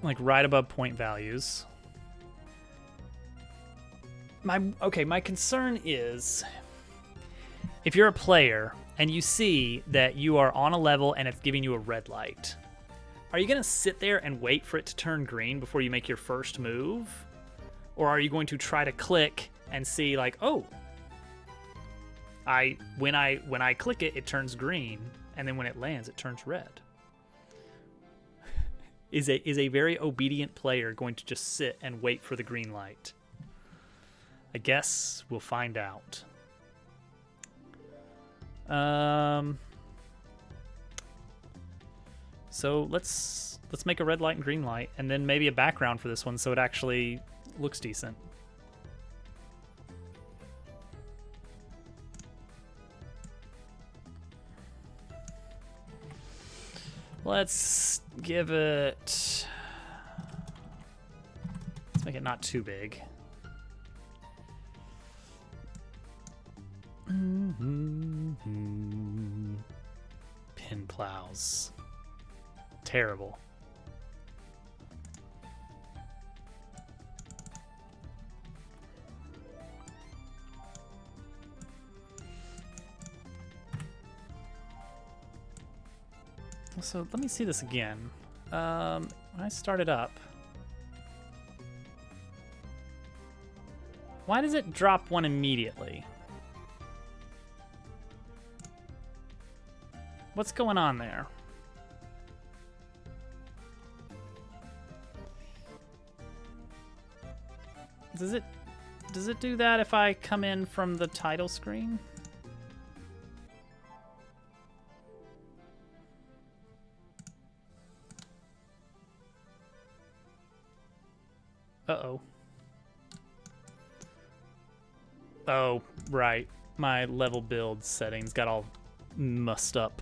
Like right above point values. My concern is if you're a player and you see that you are on a level and it's giving you a red light, are you going to sit there and wait for it to turn green before you make your first move? Or are you going to try to click and see like, oh, when I click it, it turns green, and then when it lands, it turns red? Is a very obedient player going to just sit and wait for the green light? I guess we'll find out. So let's make a red light and green light, and then maybe a background for this one so it actually looks decent. Let's give it... Let's make it not too big. Pin plows. Terrible. So let me see this again. When I start it up, why does it drop one immediately? What's going on there? Does it do that if I come in from the title screen? Uh-oh. Oh, right. My level build settings got all mussed up.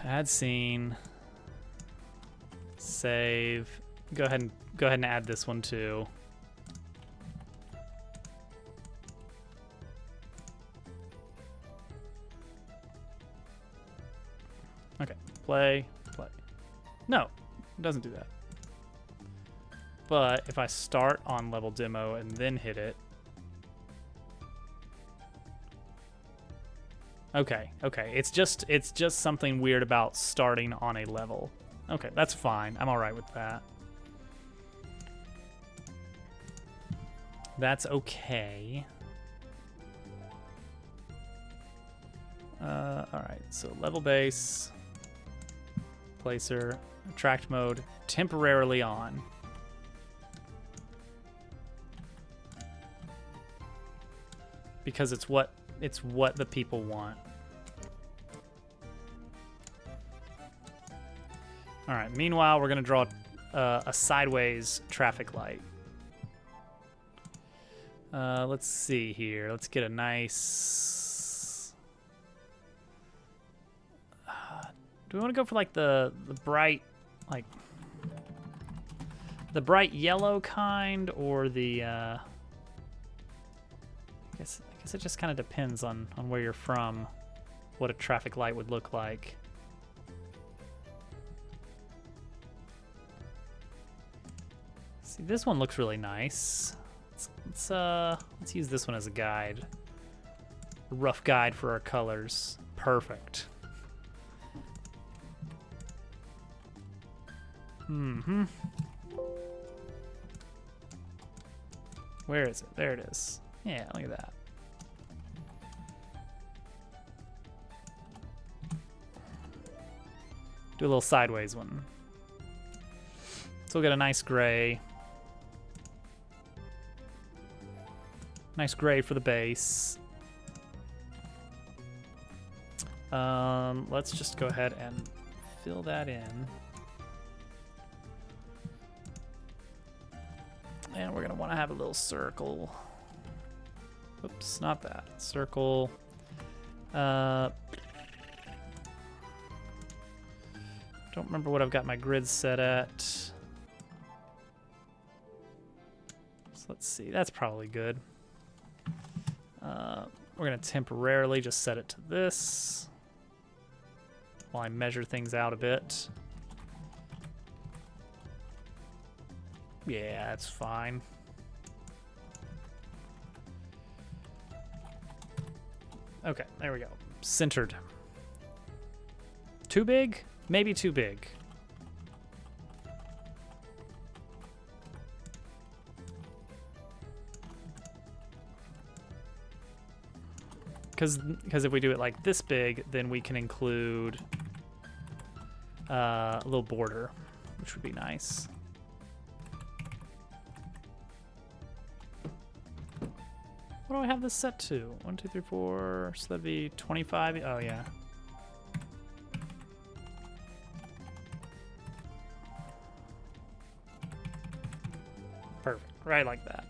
Add scene. Save. Go ahead and add this one too. Okay. Play. No, it doesn't do that. But if I start on level demo and then hit it. Okay. It's just something weird about starting on a level. Okay, that's fine. I'm all right with that. That's okay. All right, so level base, placer, attract mode, temporarily on. Because it's what the people want. All right, meanwhile, we're gonna draw a sideways traffic light. Let's see here. Let's get a nice... do we want to go for like the bright, like the bright yellow kind, or the I guess it just kind of depends on where you're from, what a traffic light would look like. See, this one looks really nice. Let's use this one as a guide. A rough guide for our colors. Perfect. Mm-hmm. Where is it? There it is. Yeah, look at that. Do a little sideways one. So we'll get a nice gray. Nice gray for the base. Let's just go ahead and fill that in. And we're gonna wanna have a little circle. Oops, not that. Circle. Don't remember what I've got my grid set at. So let's see, that's probably good. We're gonna temporarily just set it to this while I measure things out a bit. Yeah, that's fine. Okay, there we go. Centered. Too big? Maybe too big. Because if we do it like this big, then we can include a little border, which would be nice. What do I have this set to? 1, 2, 3, 4. So that'd be 25. Oh, yeah. Perfect. Right like that.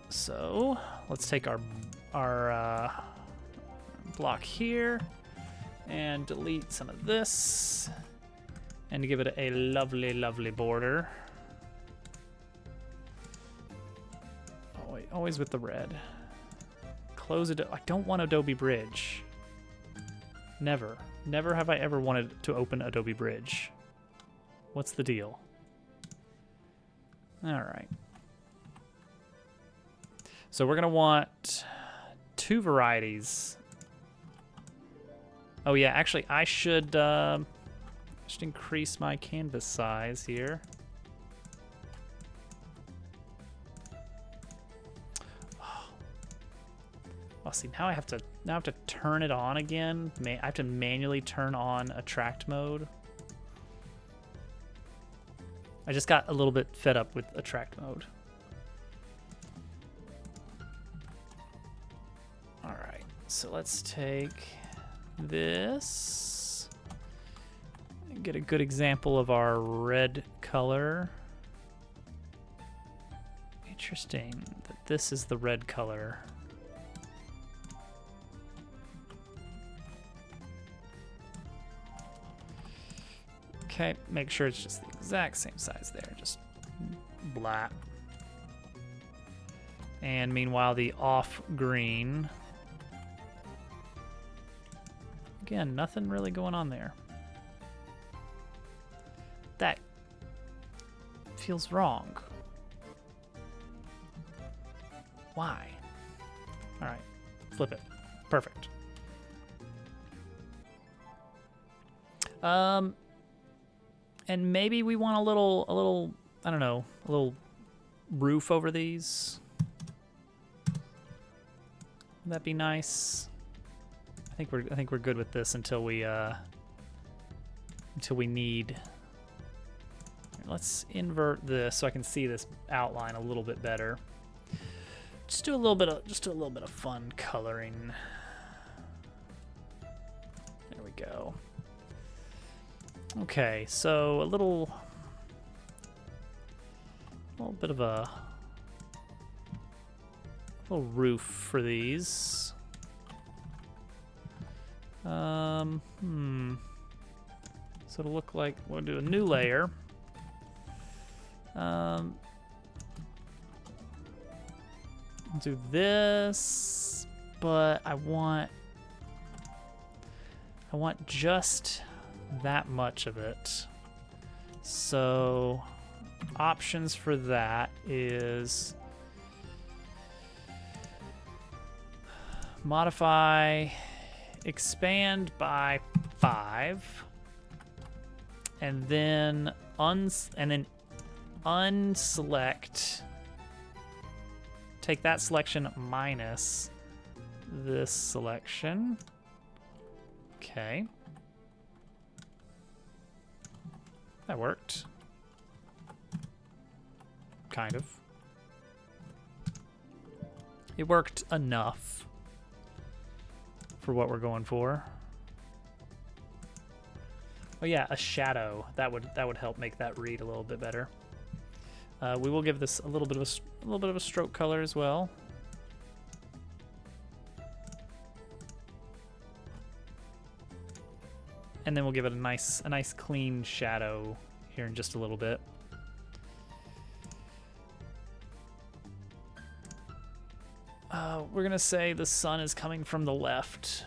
So let's take our block here and delete some of this and give it a lovely, lovely border. Oh, wait, always with the red. Close it. I don't want Adobe Bridge. Never. Never have I ever wanted to open Adobe Bridge. What's the deal? All right. So we're going to want 2 varieties. Oh, yeah, actually, I should increase my canvas size here. Oh, see, now I have to turn it on again. I have to manually turn on attract mode. I just got a little bit fed up with attract mode. All right, so let's take this and get a good example of our red color. Interesting that this is the red color. Okay, make sure it's just the exact same size there, just blah. And meanwhile, the off green, again, nothing really going on there. That feels wrong. Why? All right, flip it. Perfect. And maybe we want a little, I don't know, a little roof over these. Would that be nice? I think we're good with this until we need. Let's invert this so I can see this outline a little bit better. Just do a little bit of fun coloring. There we go. Okay, so a little bit of a little roof for these. So it'll look like we'll do a new layer. We'll do this, but I want just that much of it. So options for that is modify expand by 5 and then unselect, take that selection minus this selection. Okay. That worked. Kind of. It worked enough for what we're going for. Oh yeah, a shadow. That would help make that read a little bit better. We will give this a little bit of a stroke color as well. And then we'll give it a nice clean shadow here in just a little bit. We're gonna say the sun is coming from the left.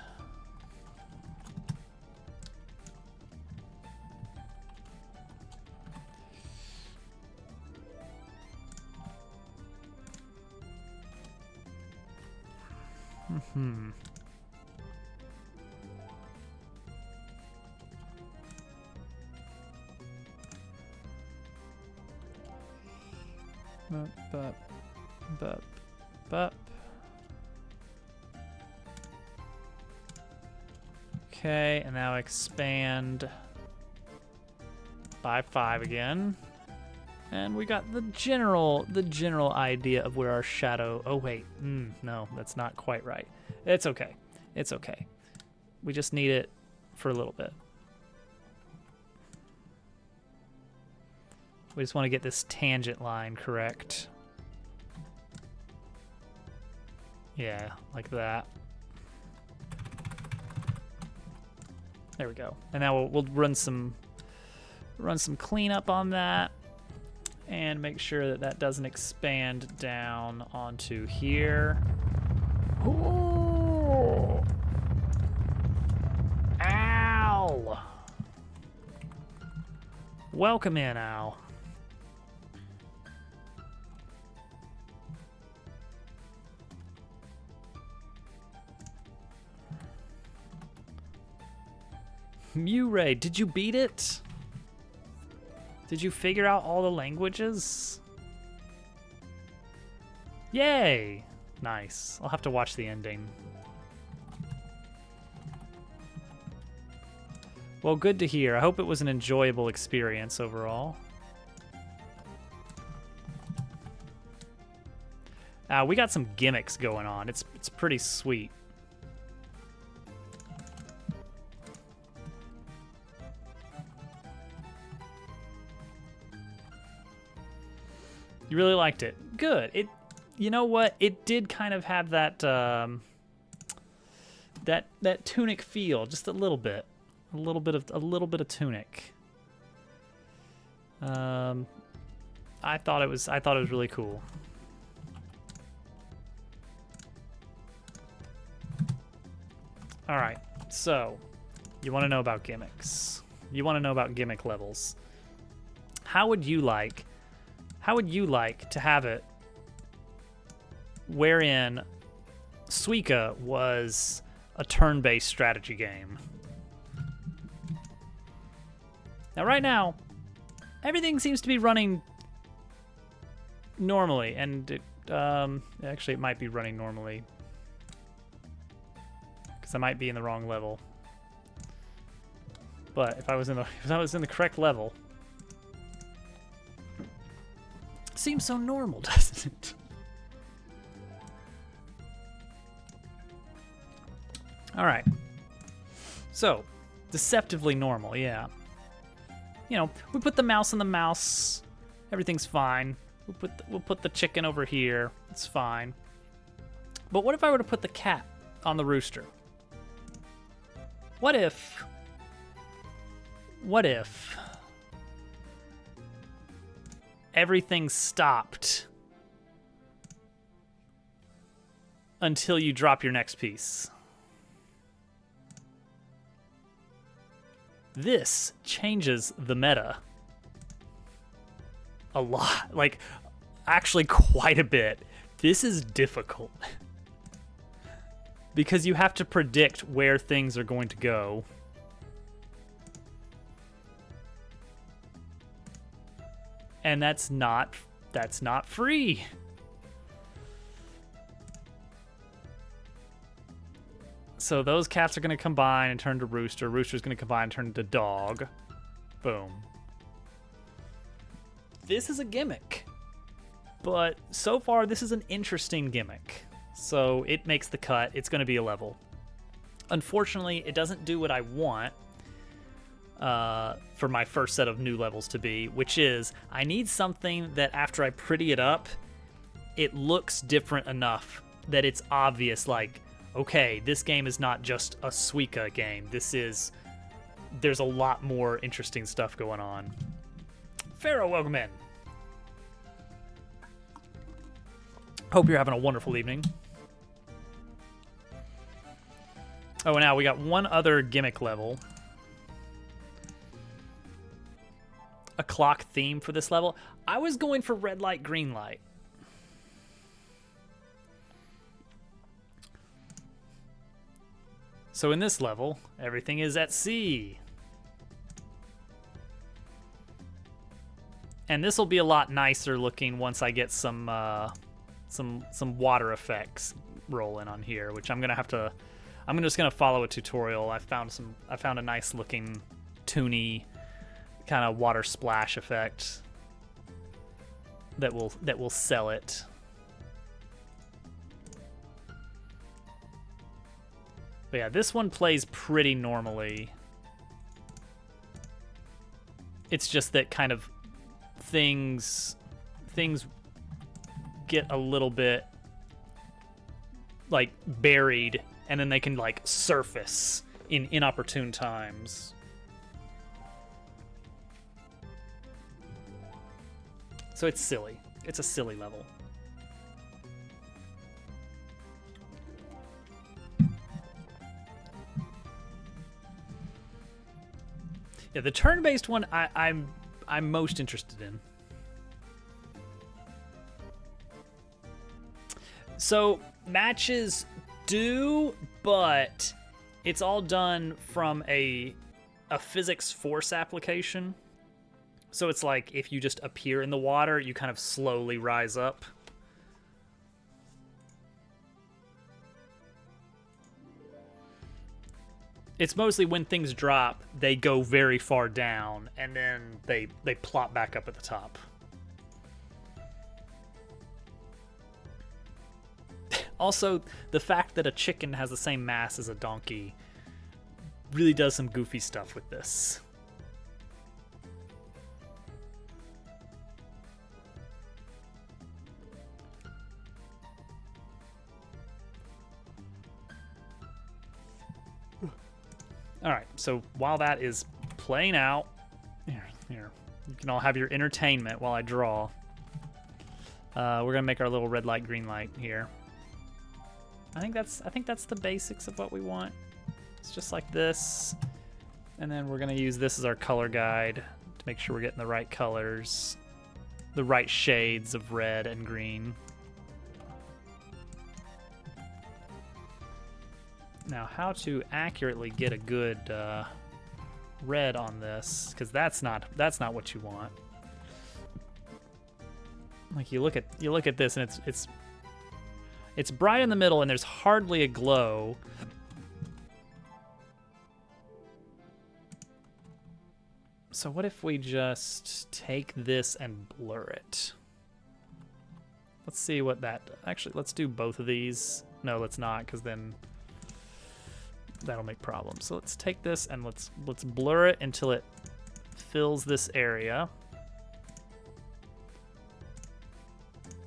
Bup. Okay, and now expand by 5 again. And we got the general idea of where our shadow... Oh, wait. No, that's not quite right. It's okay. It's okay. We just need it for a little bit. We just want to get this tangent line correct. Yeah, like that. There we go. And now we'll run some cleanup on that and make sure that that doesn't expand down onto here. Ooh. Ow! Welcome in, Al. Murray, did you beat it? Did you figure out all the languages? Yay! Nice. I'll have to watch the ending. Well, good to hear. I hope it was an enjoyable experience overall. We got some gimmicks going on. It's pretty sweet. You really liked it. Good. You know what? It did kind of have that that Tunic feel, just a little bit. A little bit of Tunic. I thought it was really cool. All right. So, you want to know about gimmicks. You want to know about gimmick levels. How would you like to have it wherein Suika was a turn-based strategy game? Now, right now, everything seems to be running normally, and actually it might be running normally because I might be in the wrong level. But if I was in the correct level, seems so normal, doesn't it? All right. So, deceptively normal, yeah. You know, we put the mouse on the mouse. Everything's fine. We'll put the chicken over here. It's fine. But what if I were to put the cat on the rooster? What if everything stopped until you drop your next piece? This changes the meta a lot, like actually quite a bit. This is difficult because you have to predict where things are going to go. And that's not free. So those cats are going to combine and turn to rooster. Rooster's going to combine and turn to dog. Boom. This is a gimmick. But so far, this is an interesting gimmick. So it makes the cut. It's going to be a level. Unfortunately, it doesn't do what I want for my first set of new levels to be, which is I need something that after I pretty it up, it looks different enough that it's obvious, like, okay, this game is not just a Suika game. There's a lot more interesting stuff going on. Pharaoh, welcome in. Hope you're having a wonderful evening. Oh, and now we got one other gimmick level. A clock theme for this level. I was going for red light, green light. So in this level, everything is at sea. And this will be a lot nicer looking once I get some water effects rolling on here, which I'm just gonna follow a tutorial. I found a nice looking toony kind of water splash effect. that will sell it. But yeah, this one plays pretty normally. It's just that kind of things get a little bit like buried, and then they can like surface in inopportune times. So it's silly. It's a silly level. Yeah, the turn-based one I'm most interested in. So matches do, but it's all done from a physics force application. So it's like if you just appear in the water, you kind of slowly rise up. It's mostly when things drop, they go very far down, and then they plop back up at the top. Also, the fact that a chicken has the same mass as a donkey really does some goofy stuff with this. All right, so while that is playing out, here, you can all have your entertainment while I draw. We're gonna make our little red light, green light here. I think that's the basics of what we want. It's just like this, and then we're gonna use this as our color guide to make sure we're getting the right colors, the right shades of red and green. Now, how to accurately get a good red on this, because that's not what you want. Like you look at this, and it's bright in the middle, and there's hardly a glow. So what if we just take this and blur it? Let's see what that. Actually, let's do both of these. No, let's not, because then that'll make problems. So let's take this and let's blur it until it fills this area.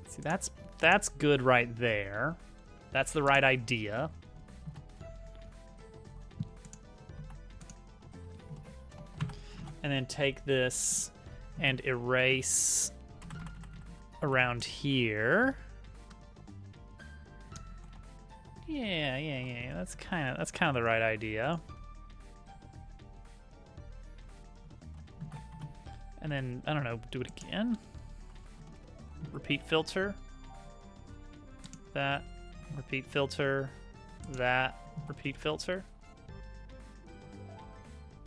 See, that's good right there. That's the right idea. And then take this and erase around here. Yeah. That's kind of the right idea. And then I don't know, do it again. Repeat filter. That. Repeat filter. That. Repeat filter.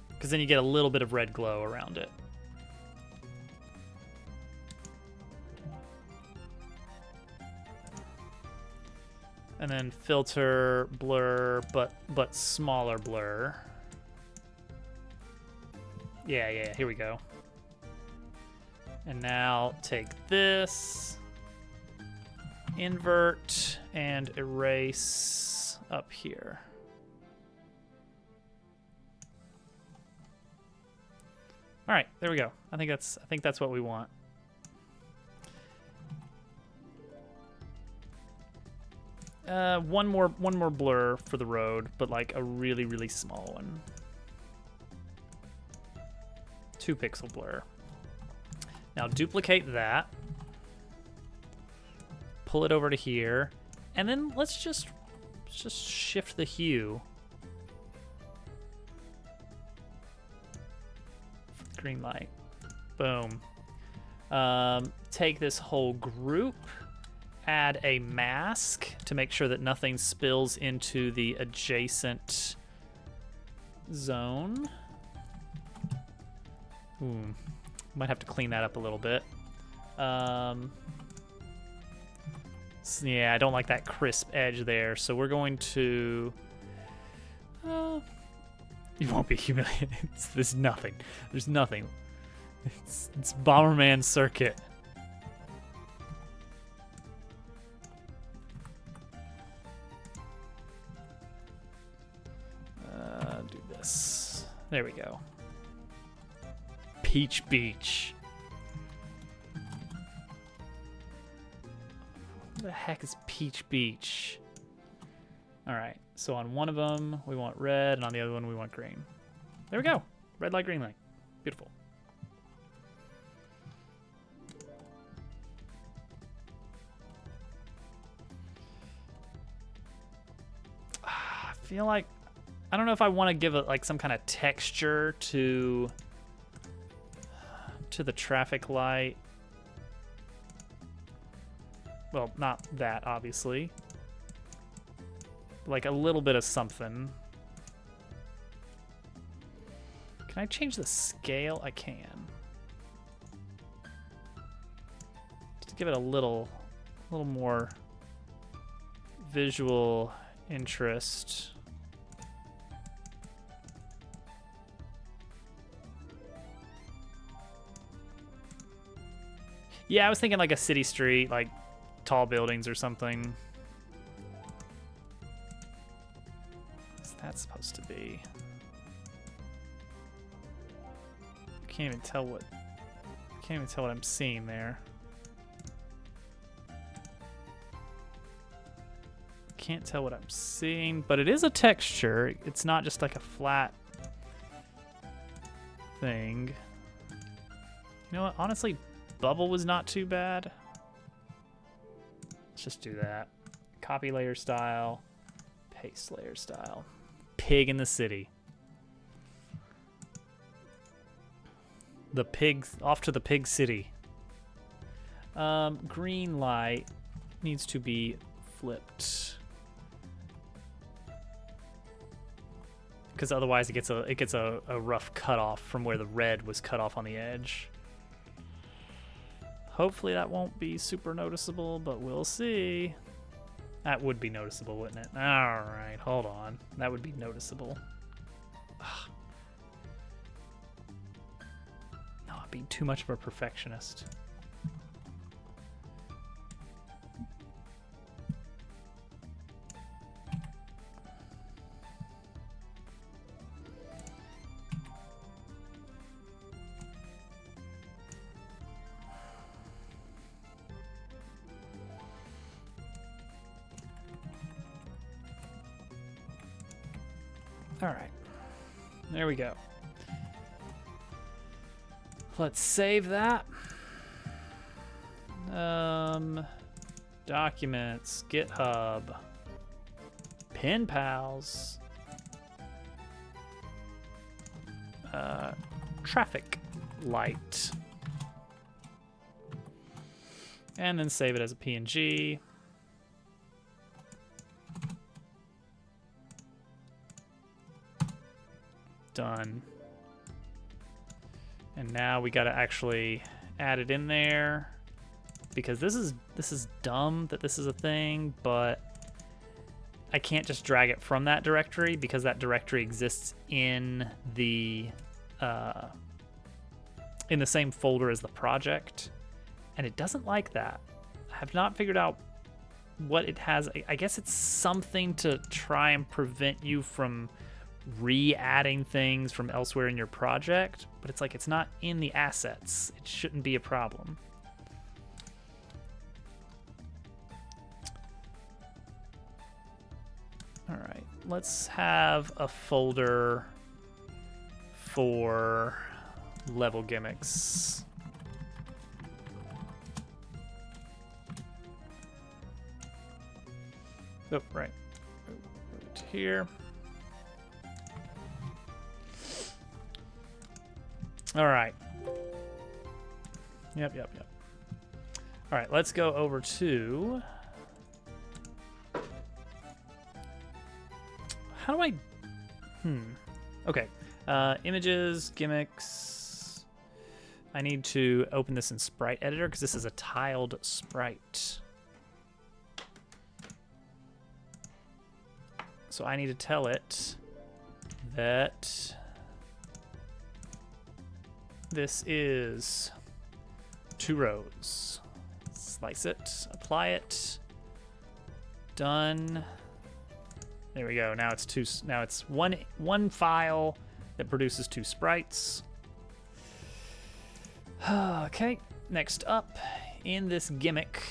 Because then you get a little bit of red glow around it. And then filter, blur, but smaller blur. Yeah, here we go. And now take this, invert, and erase up here. All right, there we go. I think that's what we want. One more blur for the road, but like a really, really small one. 2 pixel blur. Now duplicate that. Pull it over to here, and then let's just shift the hue. Green light. Boom. Take this whole group, add a mask to make sure that nothing spills into the adjacent zone. Might have to clean that up a little bit. So yeah, I don't like that crisp edge there, so we're going to... You won't be humiliated. There's nothing. It's Bomberman Circuit. this. There we go. Peach Beach. What the heck is Peach Beach? All right, so on one of them we want red, and on the other one we want green. There we go. Red light, green light. Beautiful. I feel like I don't know if I want to give it like some kind of texture to the traffic light. Well, not that, obviously. Like a little bit of something. Can I change the scale? I can. Just give it a little more visual interest. Yeah, I was thinking like a city street, like tall buildings or something. What's that supposed to be? Can't even tell what I'm seeing there. Can't tell what I'm seeing, but it is a texture. It's not just like a flat thing. You know what? Honestly, bubble was not too bad. Let's just do that. Copy layer style, paste layer style. Pig in the city. The pigs, off to the pig city. Green light needs to be flipped. Because otherwise it gets a rough cutoff from where the red was cut off on the edge. Hopefully that won't be super noticeable, but we'll see. That would be noticeable, wouldn't it? Alright, hold on. That would be noticeable. Ugh. No, I'm being too much of a perfectionist. All right, there we go. Let's save that. Documents, GitHub, Pen Pals, traffic light, and then save it as a PNG. Done. And now we gotta actually add it in there, because this is dumb that this is a thing, but I can't just drag it from that directory because that directory exists in the same folder as the project, and it doesn't like that. I have not figured out what it has. I guess it's something to try and prevent you from re-adding things from elsewhere in your project, but it's like it's not in the assets. It shouldn't be a problem. All right, let's have a folder for level gimmicks. Oh, right. Move it here. All right. Yep. All right, let's go over to... How do I... Okay. Images, gimmicks. I need to open this in Sprite Editor because this is a tiled sprite. So I need to tell it that this is 2 rows. Slice it, apply it, done. There we go. Now it's two. Now it's one file that produces 2 sprites. Okay. Next up, in this gimmick,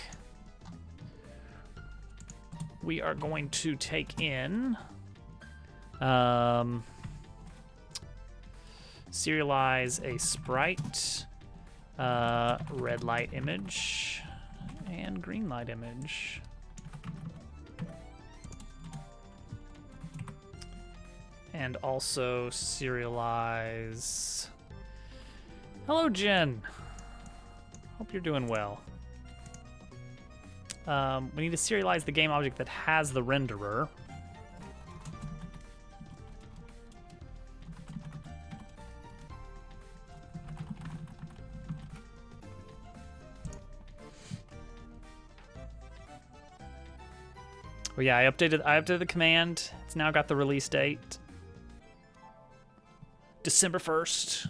we are going to take in serialize a sprite, red light image, and green light image. And also serialize. Hello, Jen. Hope you're doing well. We need to serialize the game object that has the renderer. Well, yeah, I updated the command. It's now got the release date. December 1st.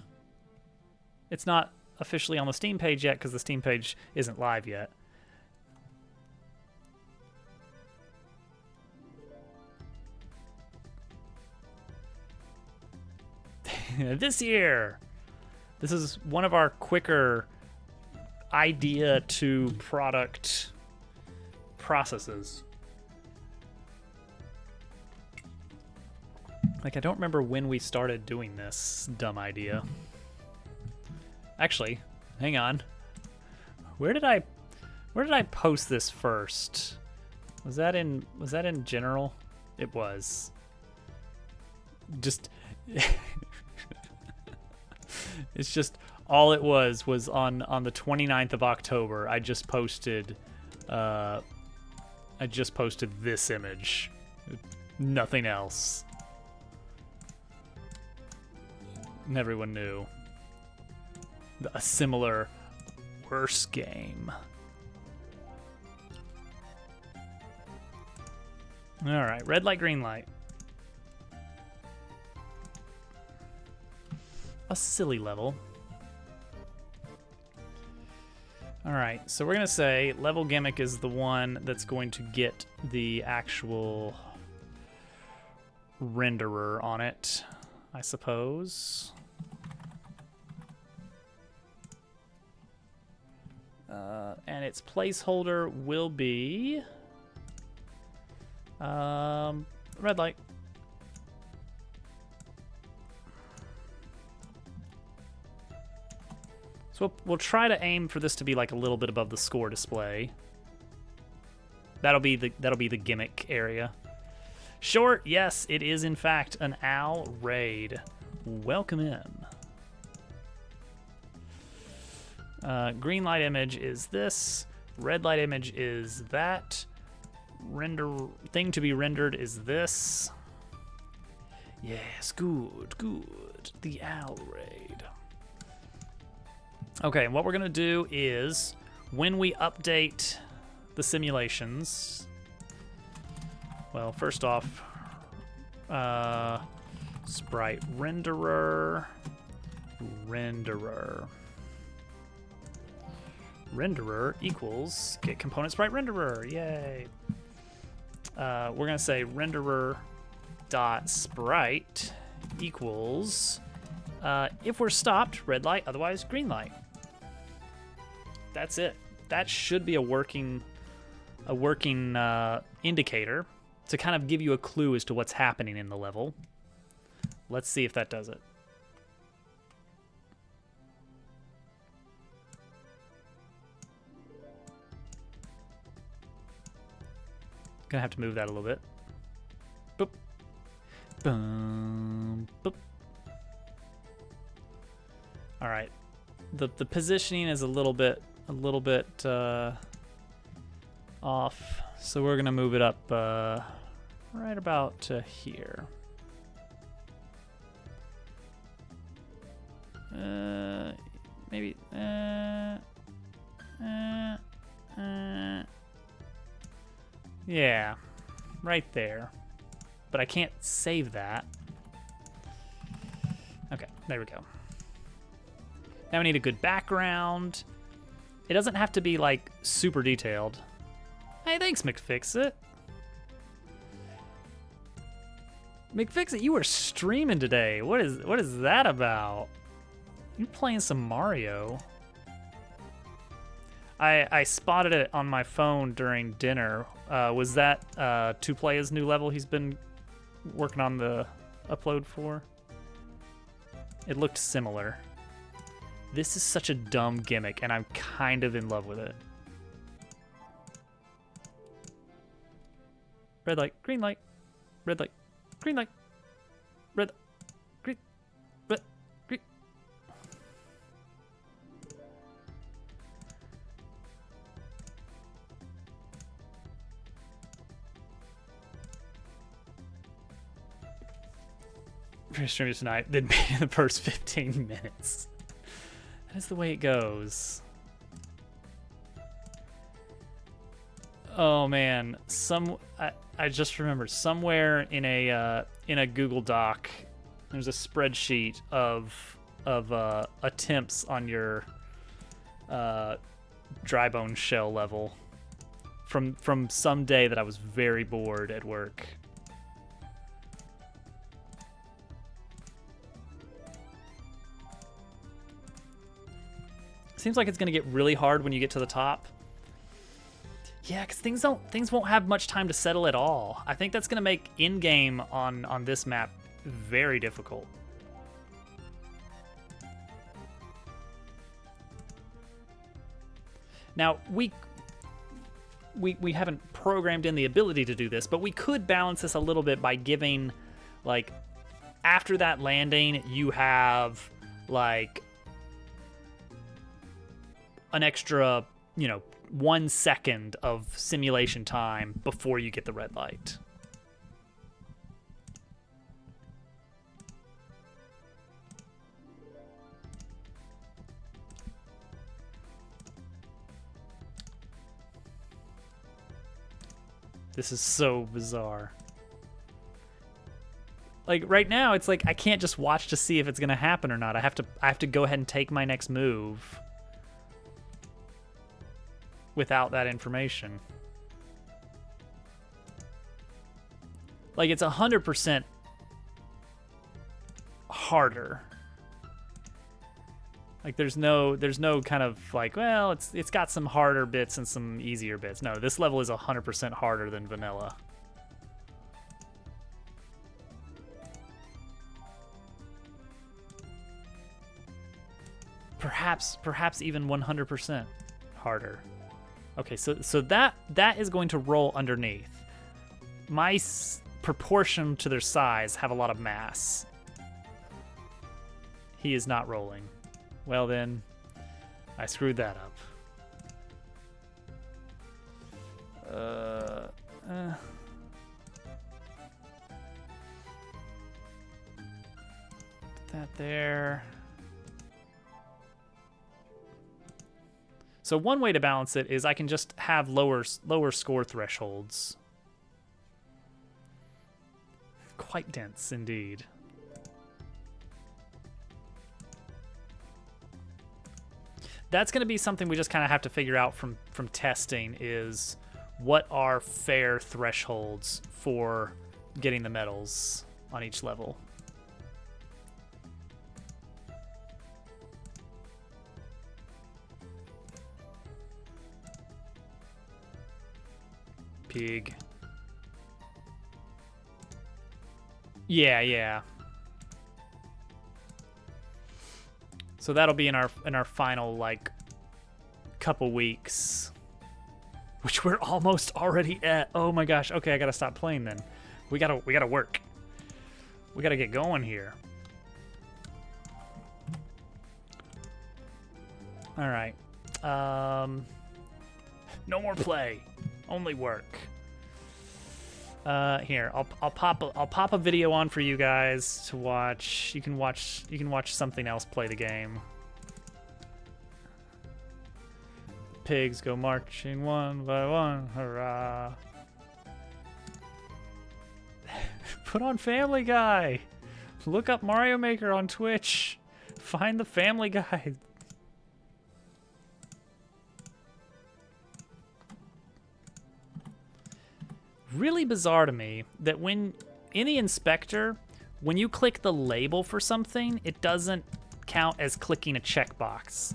It's not officially on the Steam page yet because the Steam page isn't live yet. This year. This is one of our quicker idea to product processes. Like, I don't remember when we started doing this dumb idea. Actually, hang on. Where did I post this first? Was that in general? It was. Just it's just all it was on the 29th of October. I just posted this image. Nothing else. And everyone knew. A similar worse game. All right, red light, green light. A silly level. All right, so we're gonna say level gimmick is the one that's going to get the actual renderer on it, I suppose. And its placeholder will be red light. So we'll try to aim for this to be like a little bit above the score display. That'll be the gimmick area. Short, yes, it is in fact an owl raid. Welcome in. Green light image is this. Red light image is that. Render thing to be rendered is this. Yes, good. The owl raid. Okay, what we're gonna do is when we update the simulations. Well, first off, sprite renderer. Renderer equals get component sprite renderer. Yay. We're gonna say renderer dot sprite equals if we're stopped, red light, otherwise green light. That's it. That should be a working indicator to kind of give you a clue as to what's happening in the level. Let's see if that does it. Gonna have to move that a little bit. Boop. Boom. Boop. All right. The positioning is a little bit off, so we're gonna move it up right about here. Maybe. Yeah, right there. But I can't save that. Okay, there we go. Now we need a good background. It doesn't have to be like super detailed. Hey, thanks, McFixit. McFixit, you were streaming today. What is that about? You playing some Mario? I spotted it on my phone during dinner. Was that 2Play's new level he's been working on the upload for? It looked similar. This is such a dumb gimmick, and I'm kind of in love with it. Red light, green light, red light, green light, red, green, red, green. For streamers tonight, then be in the first 15 minutes. That is the way it goes. Oh man, I just remembered somewhere in a Google Doc, there's a spreadsheet of attempts on your dry bone shell level from some day that I was very bored at work. Seems like it's gonna get really hard when you get to the top. Yeah, because things won't have much time to settle at all. I think that's gonna make in-game on this map very difficult. Now we haven't programmed in the ability to do this, but we could balance this a little bit by giving, like, after that landing, you have like an extra, 1 second of simulation time before you get the red light. This is so bizarre. Like right now, it's like I can't just watch to see if it's gonna happen or not. I have to go ahead and take my next move without that information. Like it's 100% harder. Like there's no kind of like, well, it's got some harder bits and some easier bits. No, this level is 100% harder than vanilla. Perhaps even 100% harder. Okay, so that is going to roll underneath. Mice, proportion to their size, have a lot of mass. He is not rolling. Well then, I screwed that up. Put that there. So one way to balance it is I can just have lower score thresholds. Quite dense indeed. That's going to be something we just kind of have to figure out from testing, is what are fair thresholds for getting the medals on each level. Pig. Yeah. So that'll be in our final like couple weeks, which we're almost already at. Oh my gosh. Okay, I gotta stop playing then. We gotta work. We gotta get going here. All right. No more play. Only work. Here, I'll pop a video on for you guys to watch. You can watch something else play the game. Pigs go marching one by one, hurrah! Put on Family Guy. Look up Mario Maker on Twitch. Find the Family Guy. Really bizarre to me that when in the inspector, when you click the label for something, it doesn't count as clicking a checkbox.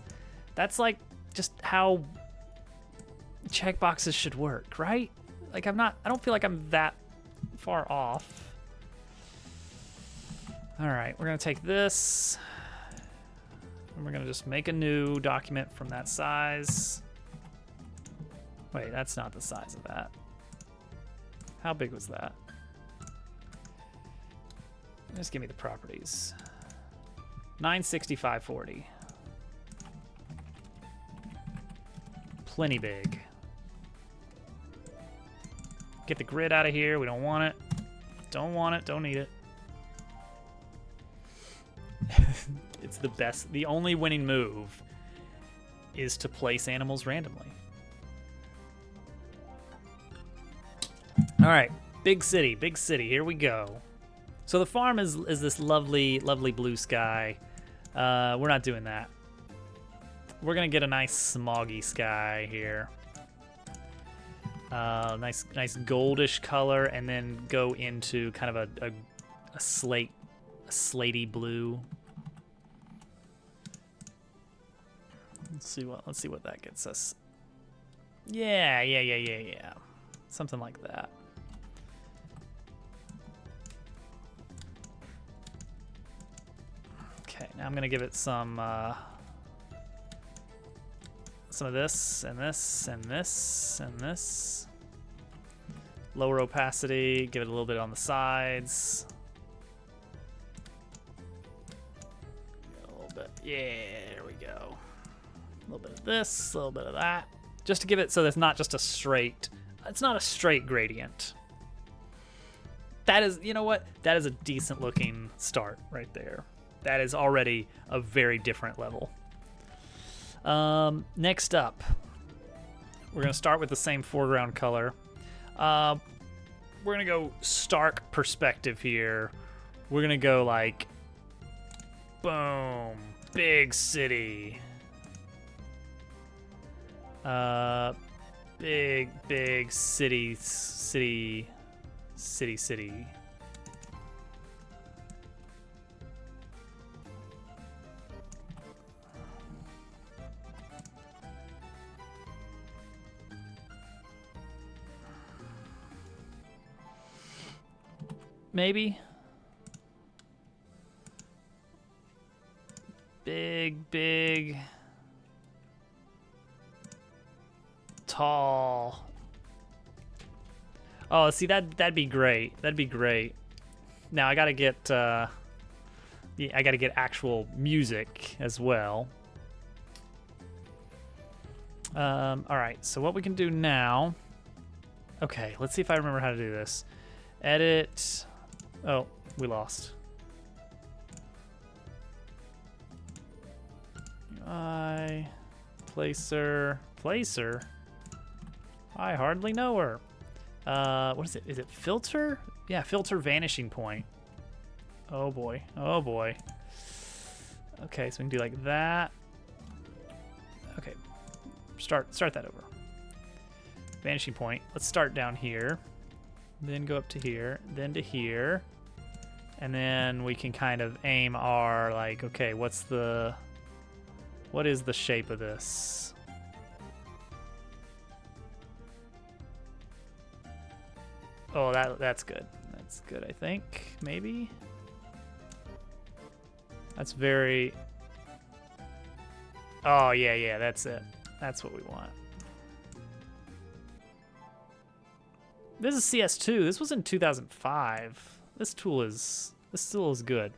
That's like just how checkboxes should work, right? Like I don't feel like I'm that far off. All right, we're gonna take this and we're gonna just make a new document from that size. Wait, that's not the size of that. How big was that? Just give me the properties. 965.40. Plenty big. Get the grid out of here. We don't want it. Don't want it. Don't need it. It's the best. The only winning move is to place animals randomly. All right, big city, big city. Here we go. So the farm is this lovely, lovely blue sky. We're not doing that. We're gonna get a nice smoggy sky here. Nice goldish color, and then go into kind of a slatey blue. Let's see what that gets us. Yeah. Something like that. Okay, now I'm gonna give it some of this and this and this and this. Lower opacity, give it a little bit on the sides. A little bit, yeah, there we go. A little bit of this, a little bit of that. Just to give it so that's not just a straight, it's not a straight gradient. That is, you know what? That is a decent looking start right there. That is already a very different level. Next up, we're gonna start with the same foreground color. We're gonna go stark perspective here. We're gonna go like, boom, big city. Big city. Maybe. Big. Tall. Oh, see, that'd be great. That'd be great. Now I gotta get I gotta get actual music as well. All right, so what we can do now. Okay, let's see if I remember how to do this. Edit. Oh, we lost. Placer. I hardly know her. What is it? Is it filter? Yeah, filter vanishing point. Oh boy. Okay, so we can do like that. Okay, start that over. Vanishing point. Let's start down here, then go up to here, then to here, and then we can kind of aim our like. Okay, what is the shape of this? Oh, that's good. That's good, I think. Maybe. That's very. Oh yeah, that's it. That's what we want. This is CS2. This was in 2005. This tool is good.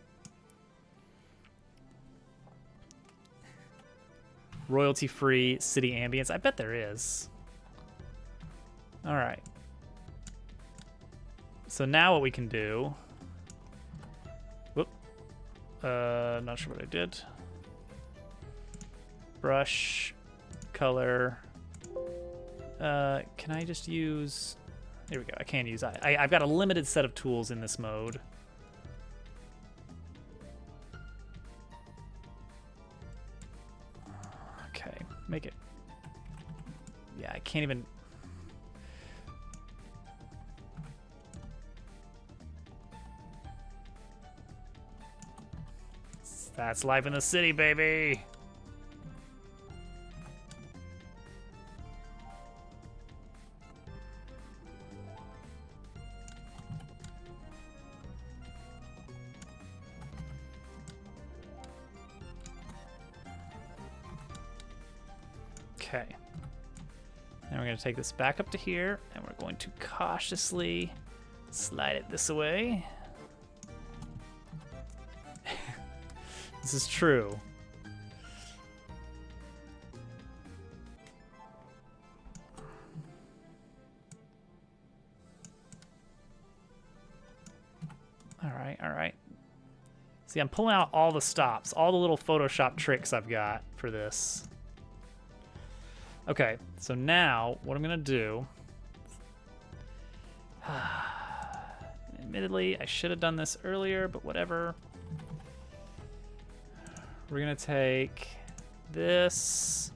Royalty-free city ambience. I bet there is. All right. So now what we can do. Whoop. Not sure what I did. Brush, color. Can I just use? There we go. I can use. I've got a limited set of tools in this mode. Okay, make it. Yeah, I can't even. That's life in the city, baby. Okay. Now we're going to take this back up to here, and we're going to cautiously slide it this way. This is true. All right, all right. See, I'm pulling out all the stops, all the little Photoshop tricks I've got for this. Okay, so now what I'm gonna do, admittedly, I should have done this earlier, but whatever. We're gonna take this,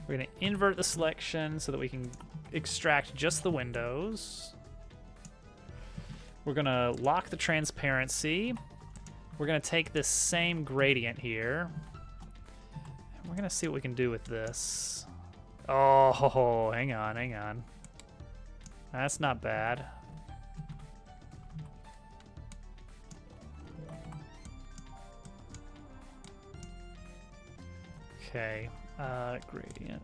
we're gonna invert the selection so that we can extract just the windows. We're gonna lock the transparency. We're gonna take this same gradient here, and we're gonna see what we can do with this. Oh, hang on, hang on. That's not bad. Okay, gradient.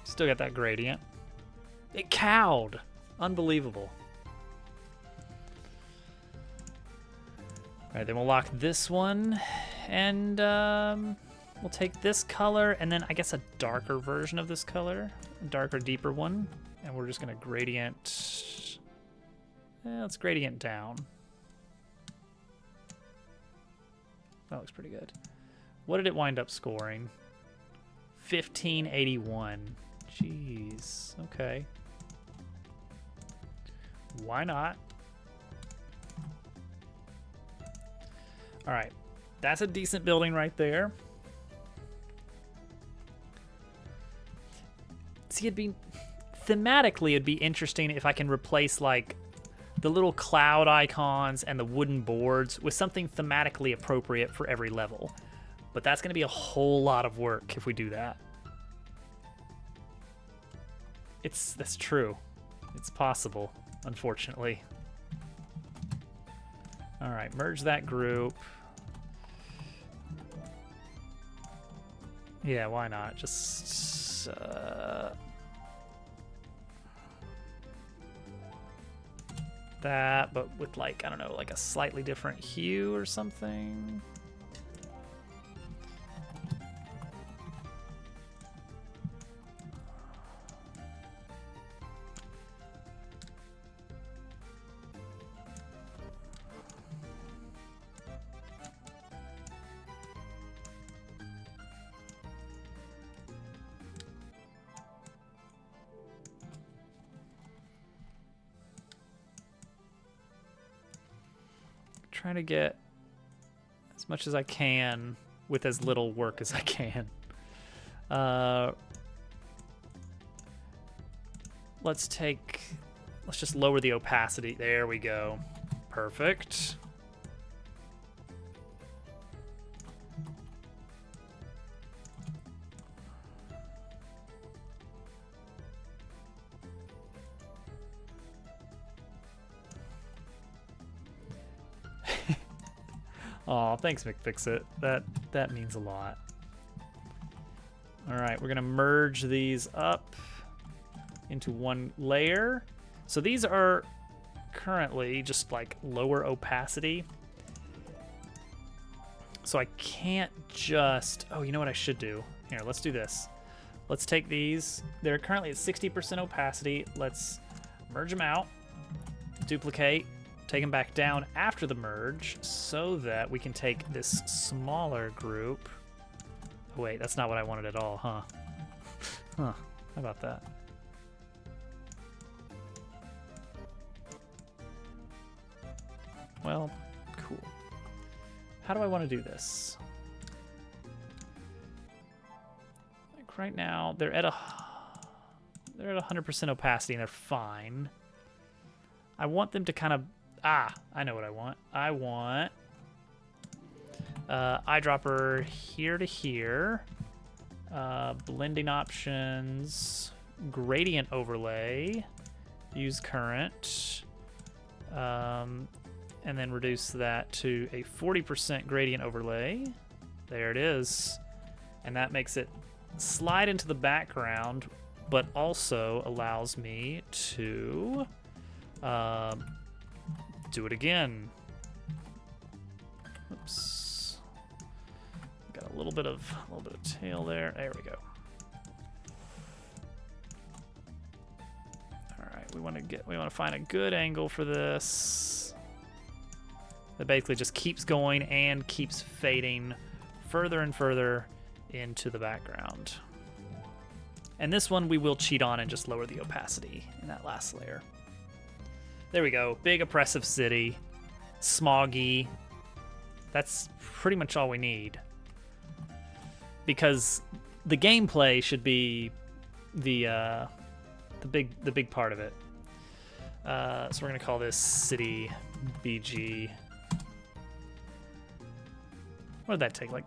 Still got that gradient. It cowed. Unbelievable. All right, then we'll lock this one, and we'll take this color, and then I guess a darker version of this color, a darker, deeper one, and we're just gonna gradient. Let's gradient down. That looks pretty good. What did it wind up scoring? 1581. Jeez. Okay. Why not? All right, that's a decent building right there. See, thematically, it'd be interesting if I can replace like the little cloud icons and the wooden boards with something thematically appropriate for every level. But that's gonna be a whole lot of work if we do that. That's true. It's possible, unfortunately. All right, merge that group. Yeah, why not? Just that, but with like, I don't know, like a slightly different hue or something. Trying to get as much as I can with as little work as I can. Let's just lower the opacity. There we go. Perfect. Aw, thanks, McFixit. That means a lot. All right, we're gonna merge these up into one layer. So these are currently just like lower opacity. So I can't just, oh, you know what I should do? Here, let's do this. Let's take these. They're currently at 60% opacity. Let's merge them out, duplicate, take them back down after the merge so that we can take this smaller group. Oh, wait, that's not what I wanted at all, huh? Huh, how about that? Well, cool. How do I want to do this? Like right now, they're at they're at 100% opacity and they're fine. I want them to kind of, I know what I want. I want eyedropper here to here, blending options, gradient overlay, use current, and then reduce that to a 40% gradient overlay. There it is. And that makes it slide into the background, but also allows me to do it again. Oops. Got a little bit of tail there. There we go. All right, we want to find a good angle for this. That basically just keeps going and keeps fading further and further into the background. And this one we will cheat on and just lower the opacity in that last layer. There we go. Big oppressive city. Smoggy. That's pretty much all we need. Because the gameplay should be the big part of it. So we're gonna call this City BG. What did that take? Like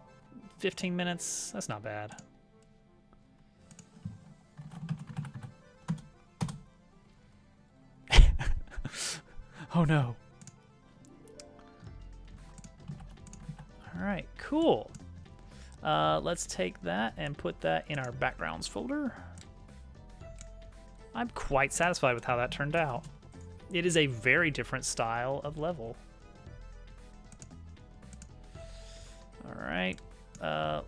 15 minutes? That's not bad. Oh no. All right, cool. Let's take that and put that in our backgrounds folder. I'm quite satisfied with how that turned out. It is a very different style of level. All right,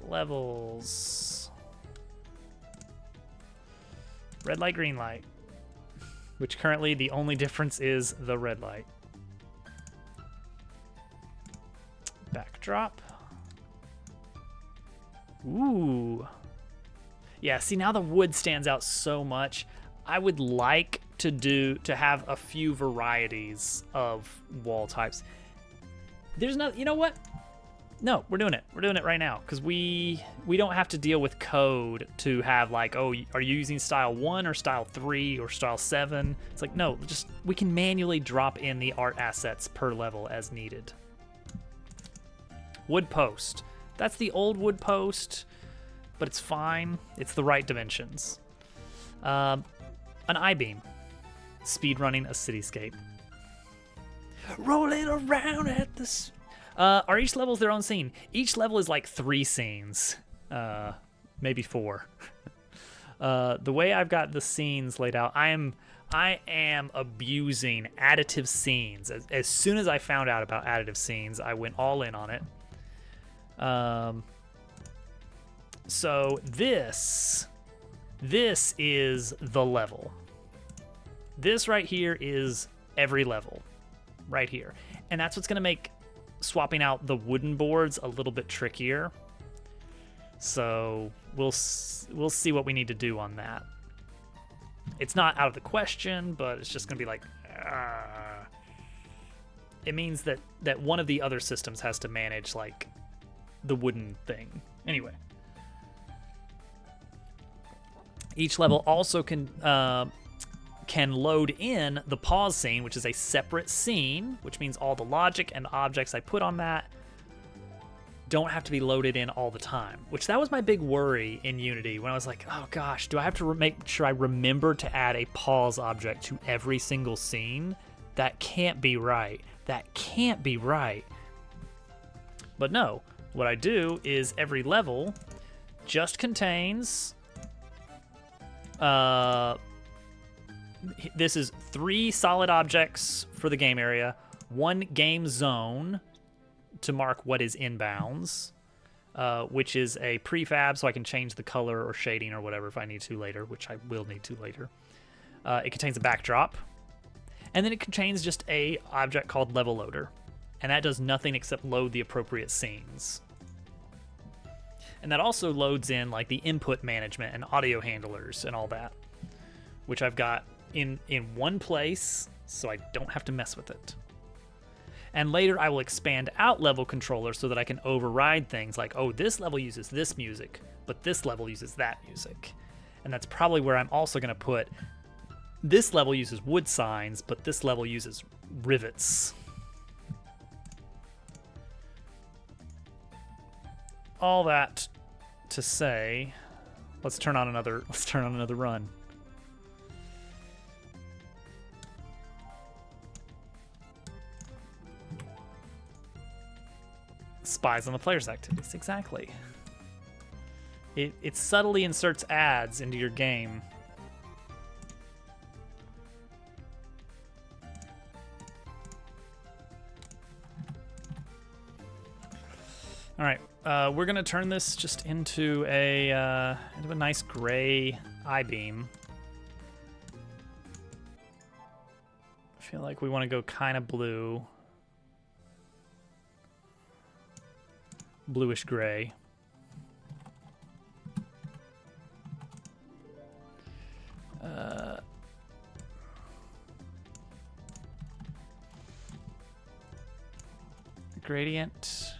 levels. Red light, green light. Which currently the only difference is the red light. Backdrop. Ooh. Yeah, see now the wood stands out so much. I would like to have a few varieties of wall types. There's no, you know what? No, we're doing it. We're doing it right now because we don't have to deal with code to have like, oh, are you using style 1 or style 3 or style 7? It's like, no, just we can manually drop in the art assets per level as needed. Wood post. That's the old wood post, but it's fine. It's the right dimensions. An I-beam. Speed running a cityscape. Rolling around at the... Are each level's their own scene? Each level is like 3 scenes, maybe 4. The way I've got the scenes laid out, I am abusing additive scenes. As soon as I found out about additive scenes, I went all in on it. So this is the level. This right here is every level, right here, and that's what's gonna make swapping out the wooden boards a little bit trickier. So we'll see what we need to do on that. It's not out of the question, but it's just gonna be like, it means that one of the other systems has to manage like the wooden thing. Anyway, each level also can load in the pause scene, which is a separate scene, which means all the logic and objects I put on that don't have to be loaded in all the time, which that was my big worry in Unity when I was like, oh gosh, do I have to make sure I remember to add a pause object to every single scene? That can't be right. That can't be right. But no, what I do is every level just contains this is 3 solid objects for the game area, 1 game zone to mark what is inbounds, which is a prefab, so I can change the color or shading or whatever if I need to later, which I will need to later. It contains a backdrop, and then it contains just a object called level loader, and that does nothing except load the appropriate scenes. And that also loads in like the input management and audio handlers and all that, which I've got in one place, so I don't have to mess with it. And later I will expand out level controller so that I can override things like, oh, this level uses this music, but this level uses that music. And that's probably where I'm also going to put, this level uses wood signs, but this level uses rivets. All that to say, let's turn on another run. Spies on the player's activities, exactly. It subtly inserts ads into your game. All right, we're gonna turn this just into a nice gray I-beam. I feel like we want to go kind of blue, bluish gray. Gradient.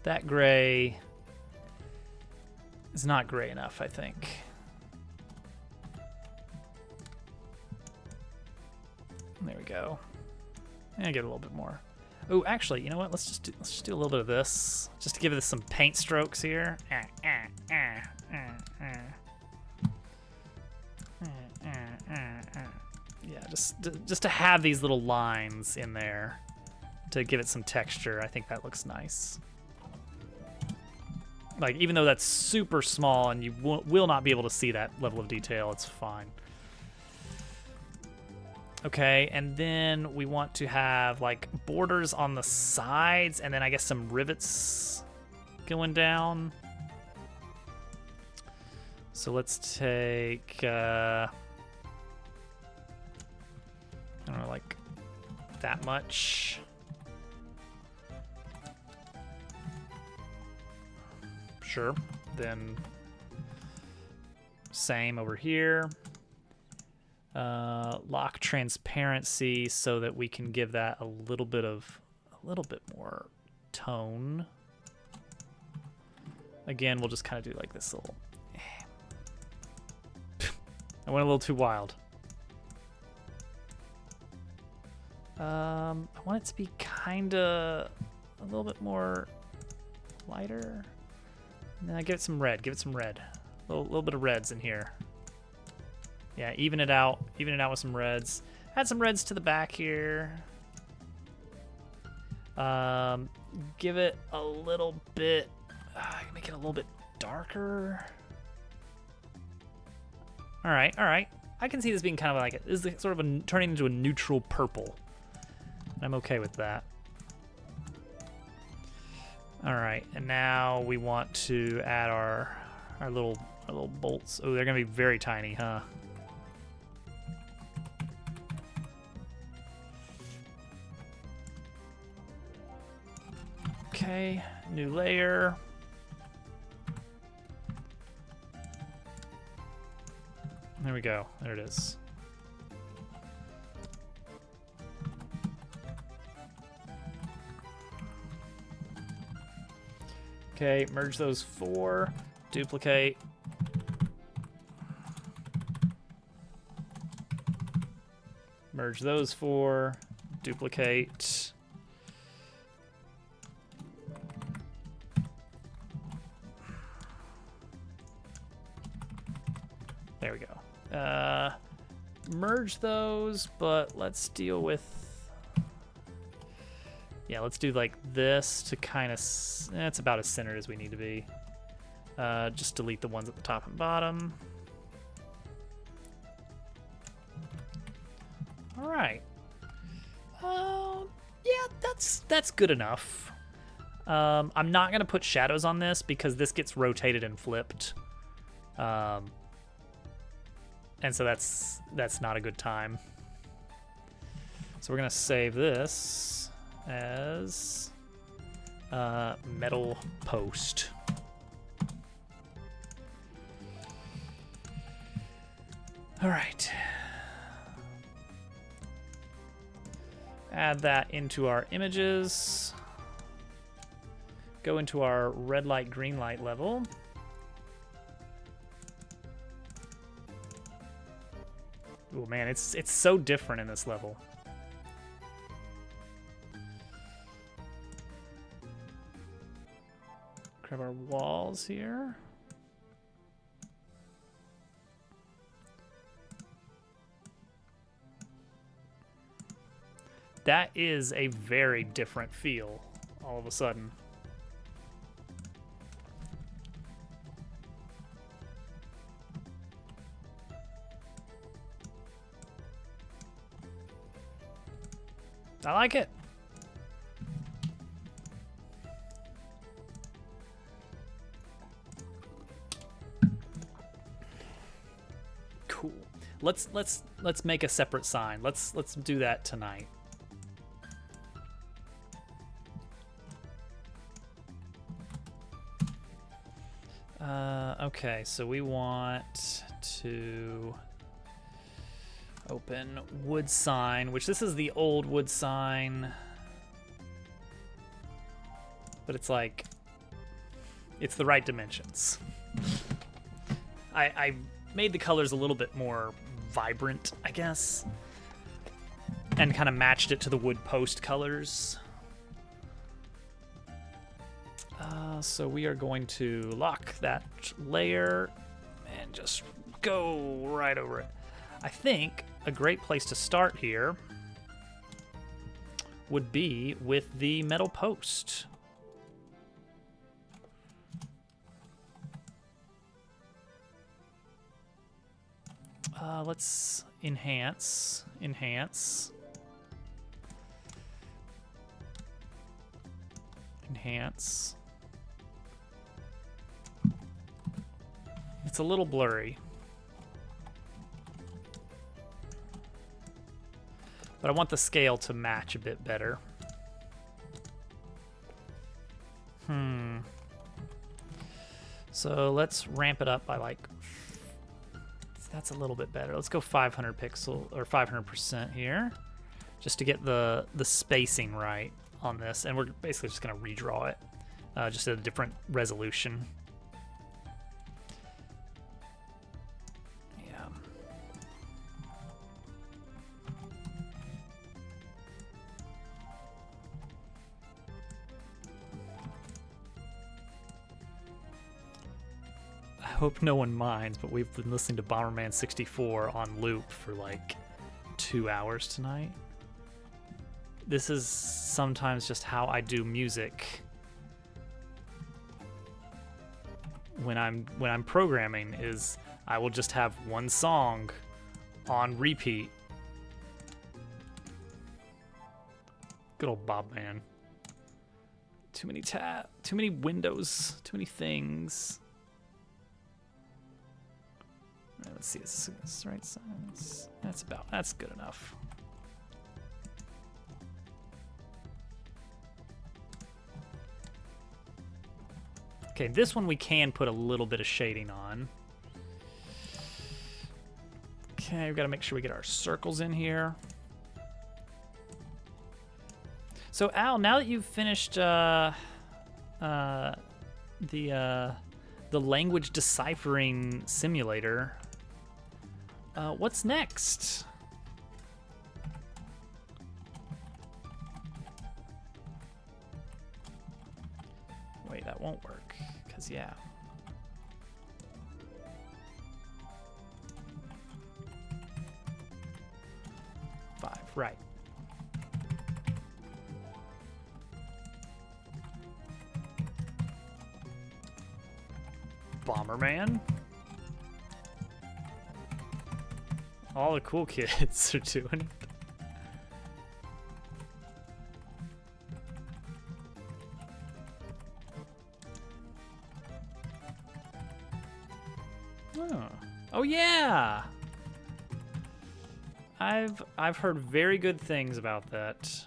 That gray is not gray enough, I think. There we go. And get a little bit more. Oh, actually, you know what? Let's just do a little bit of this, just to give this some paint strokes here. Yeah, just to have these little lines in there to give it some texture. I think that looks nice. Like, even though that's super small and you will not be able to see that level of detail, it's fine. Okay, and then we want to have like borders on the sides, and then I guess some rivets going down. So let's take, I don't know, like that much. Sure. Then same over here. Lock transparency so that we can give that a little bit more tone. Again, we'll just kind of do like this little. I went a little too wild. I want it to be kind of a little bit more lighter. And then I give it some red. Give it some red. A little bit of reds in here. Yeah, even it out with some reds. Add some reds to the back here. Give it a little bit. Make it a little bit darker. All right. I can see this being kind of like this is sort of turning into a neutral purple. And I'm okay with that. All right, and now we want to add our little bolts. Oh, they're gonna be very tiny, huh? Okay, new layer. There we go. There it is. Okay, merge those four, duplicate. Merge those four, duplicate. There we go. Merge those, but let's deal with. Yeah, let's do like this to kind of, it's about as centered as we need to be. Just delete the ones at the top and bottom. All right. Yeah, that's good enough. I'm not gonna put shadows on this because this gets rotated and flipped. And so that's not a good time. So we're gonna save this as metal post. All right. Add that into our images. Go into our red light, green light level. Oh man, it's so different in this level. Grab our walls here. That is a very different feel all of a sudden. I like it. Cool. Let's make a separate sign. Let's do that tonight. Okay, so we want to open wood sign, which this is the old wood sign, but it's like, it's the right dimensions. I made the colors a little bit more vibrant, I guess, and kind of matched it to the wood post colors. So we are going to lock that layer and just go right over it. I think a great place to start here would be with the metal post. Let's enhance. Enhance. It's a little blurry. But I want the scale to match a bit better. So let's ramp it up by like, that's a little bit better. Let's go 500 pixel or 500% here, just to get the spacing right on this. And we're basically just gonna redraw it, just at a different resolution. Yeah. I hope no one minds, but we've been listening to Bomberman 64 on loop for like 2 hours tonight. This is sometimes just how I do music when I'm programming, is I will just have one song on repeat. Good old Bobman. Too many windows, too many things. All right, let's see, is this the right size? That's good enough. Okay, this one we can put a little bit of shading on. Okay, we've got to make sure we get our circles in here. So Al, now that you've finished the language deciphering simulator, what's next? Wait, that won't work, because yeah. Five, right. Bomberman. All the cool kids are doing it. Oh yeah. I've heard very good things about that.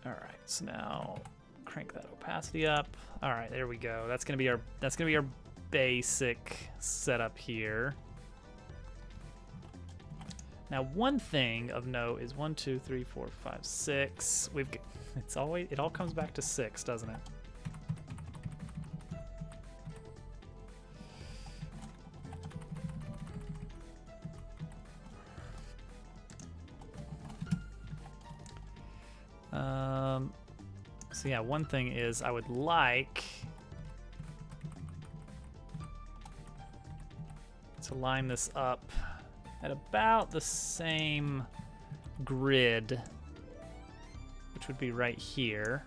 All right, so now crank that opacity up. All right, there we go. That's gonna be our basic setup here. Now, one thing of note is 1, 2, 3, 4, 5, 6. It all comes back to 6, doesn't it? So yeah, one thing is I would like to line this up at about the same grid, which would be right here,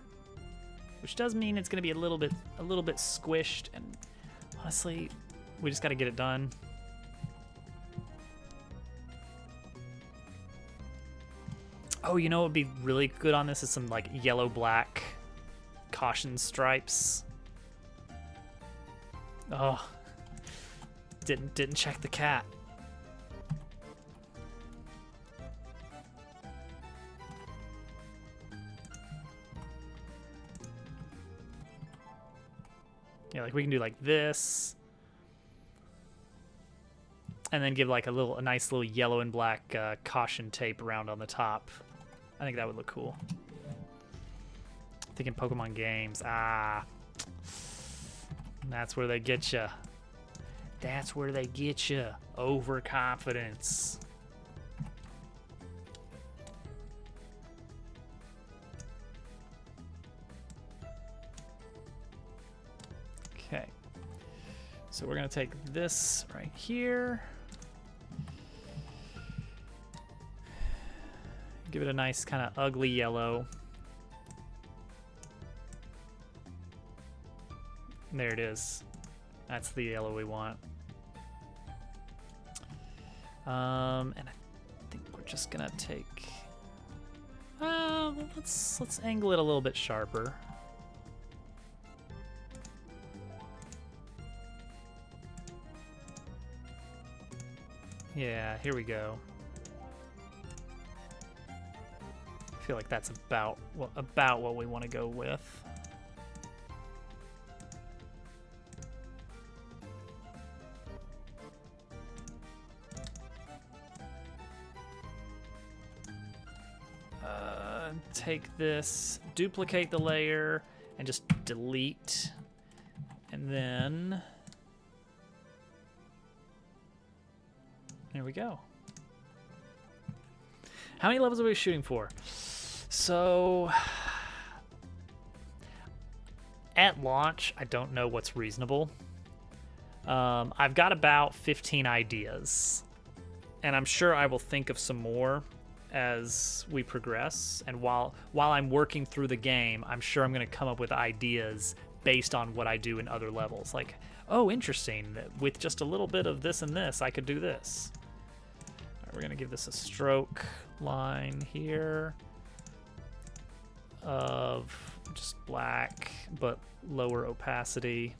which does mean it's going to be a little bit squished, and honestly, we just got to get it done. Oh, you know what would be really good on this is some like yellow-black caution stripes. Oh, didn't check the cat. Yeah, like we can do like this, and then give like a nice little yellow and black caution tape around on the top. I think that would look cool. Thinking Pokemon games. That's where they get you. That's where they get you. Overconfidence. Okay. So we're gonna take this right here. Give it a nice kind of ugly yellow. There it is. That's the yellow we want. And I think we're just gonna take. Let's angle it a little bit sharper. Yeah, here we go. I feel like that's about what we want to go with. Take this, duplicate the layer, and just delete. And then there we go. How many levels are we shooting for? So at launch, I don't know what's reasonable. I've got about 15 ideas, and I'm sure I will think of some more as we progress. And while I'm working through the game, I'm sure I'm going to come up with ideas based on what I do in other levels. Like, oh, interesting, with just a little bit of this and this, I could do this. All right, we're going to give this a stroke line here of just black, but lower opacity.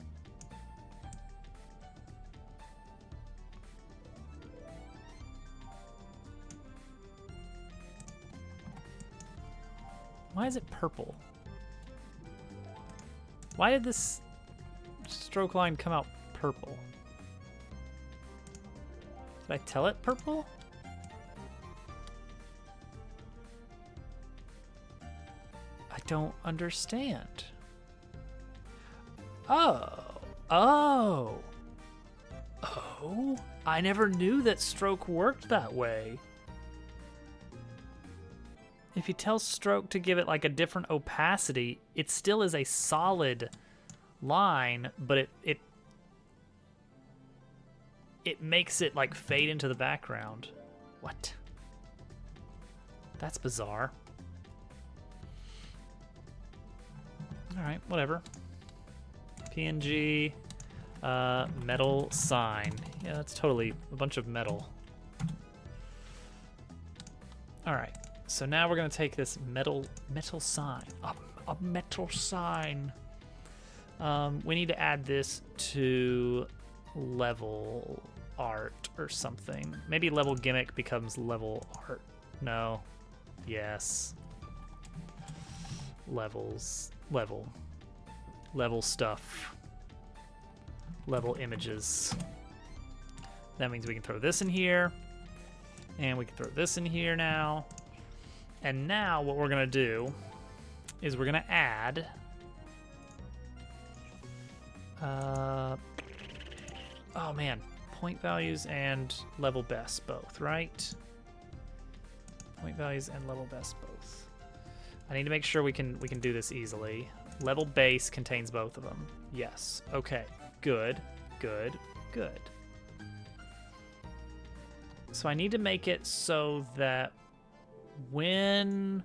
Why is it purple? Why did this stroke line come out purple? Did I tell it purple? I don't understand. Oh, I never knew that stroke worked that way. If you tell stroke to give it like a different opacity, it still is a solid line, but it makes it like fade into the background. What? That's bizarre. All right, whatever. PNG, metal sign. Yeah, that's totally a bunch of metal. All right. So now we're gonna take this metal sign, a metal sign. We need to add this to level art or something. Maybe level gimmick becomes level art. No. Yes. Levels. Level stuff. Level images. That means we can throw this in here. And we can throw this in here now. And now what we're gonna do is we're gonna add oh man, point values and level best both, right? Point values and level best both. I need to make sure we can do this easily. Level base contains both of them. Yes. Okay. Good. Good. Good. So I need to make it so that when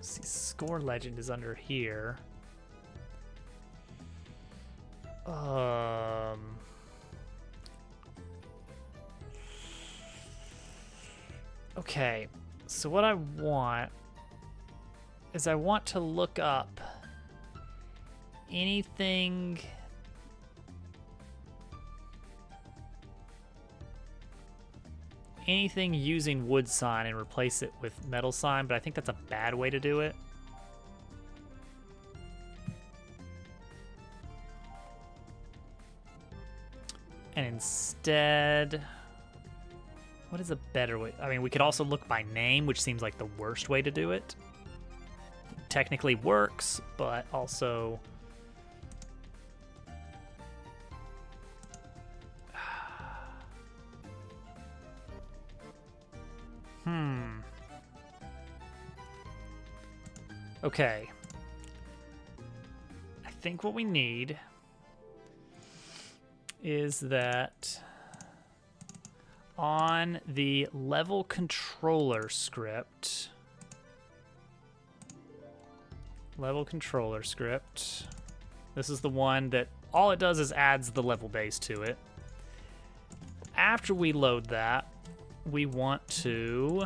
see, score legend is under here. Okay, so what I want is I want to look up anything using wood sign and replace it with metal sign, but I think that's a bad way to do it. And instead, what is a better way? I mean, we could also look by name, which seems like the worst way to do it. Technically works, but also... Okay. I think what we need is that on the level controller script, this is the one that all it does is adds the level base to it. After we load that, we want to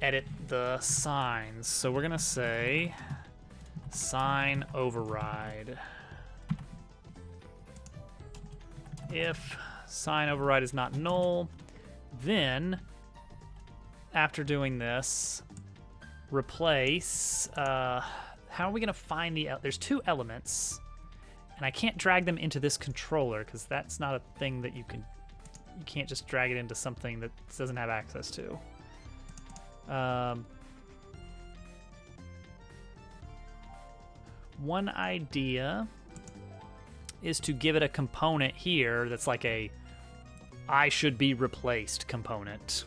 edit the signs. So we're gonna say sign override. If sign override is not null, then after doing this, replace, how are we gonna find there's two elements, and I can't drag them into this controller because that's not a thing that you can't just drag it into something that doesn't have access to. One idea is to give it a component here that's like a I should be replaced component.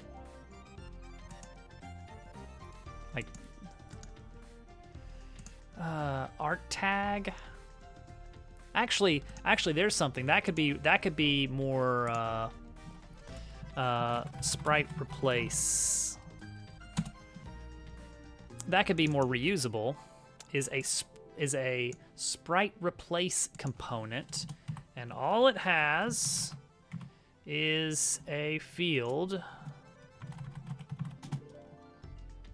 Like art tag. Actually there's something that could be more sprite replace. That could be more reusable. Is a sprite replace component, and all it has is a field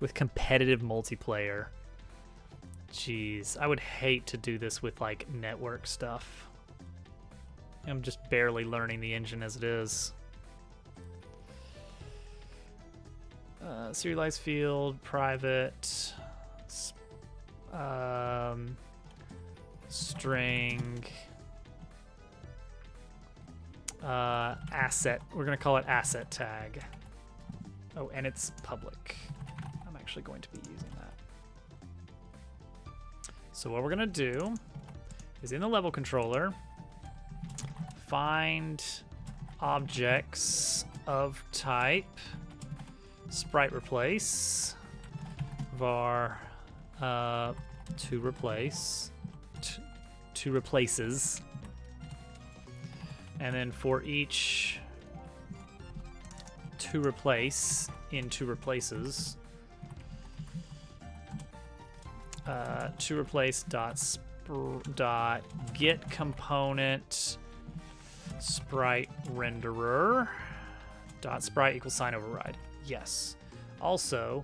with competitive multiplayer. Jeez, I would hate to do this with like network stuff. I'm just barely learning the engine as it is. Serialized field, private, string, asset. We're gonna call it asset tag. Oh, and it's public. I'm actually going to be using that. So what we're gonna do is in the level controller, find objects of type sprite replace var to replace to replaces, and then for each to replace in to replaces, to replace dot get component sprite renderer dot sprite equals sign override. Yes. Also,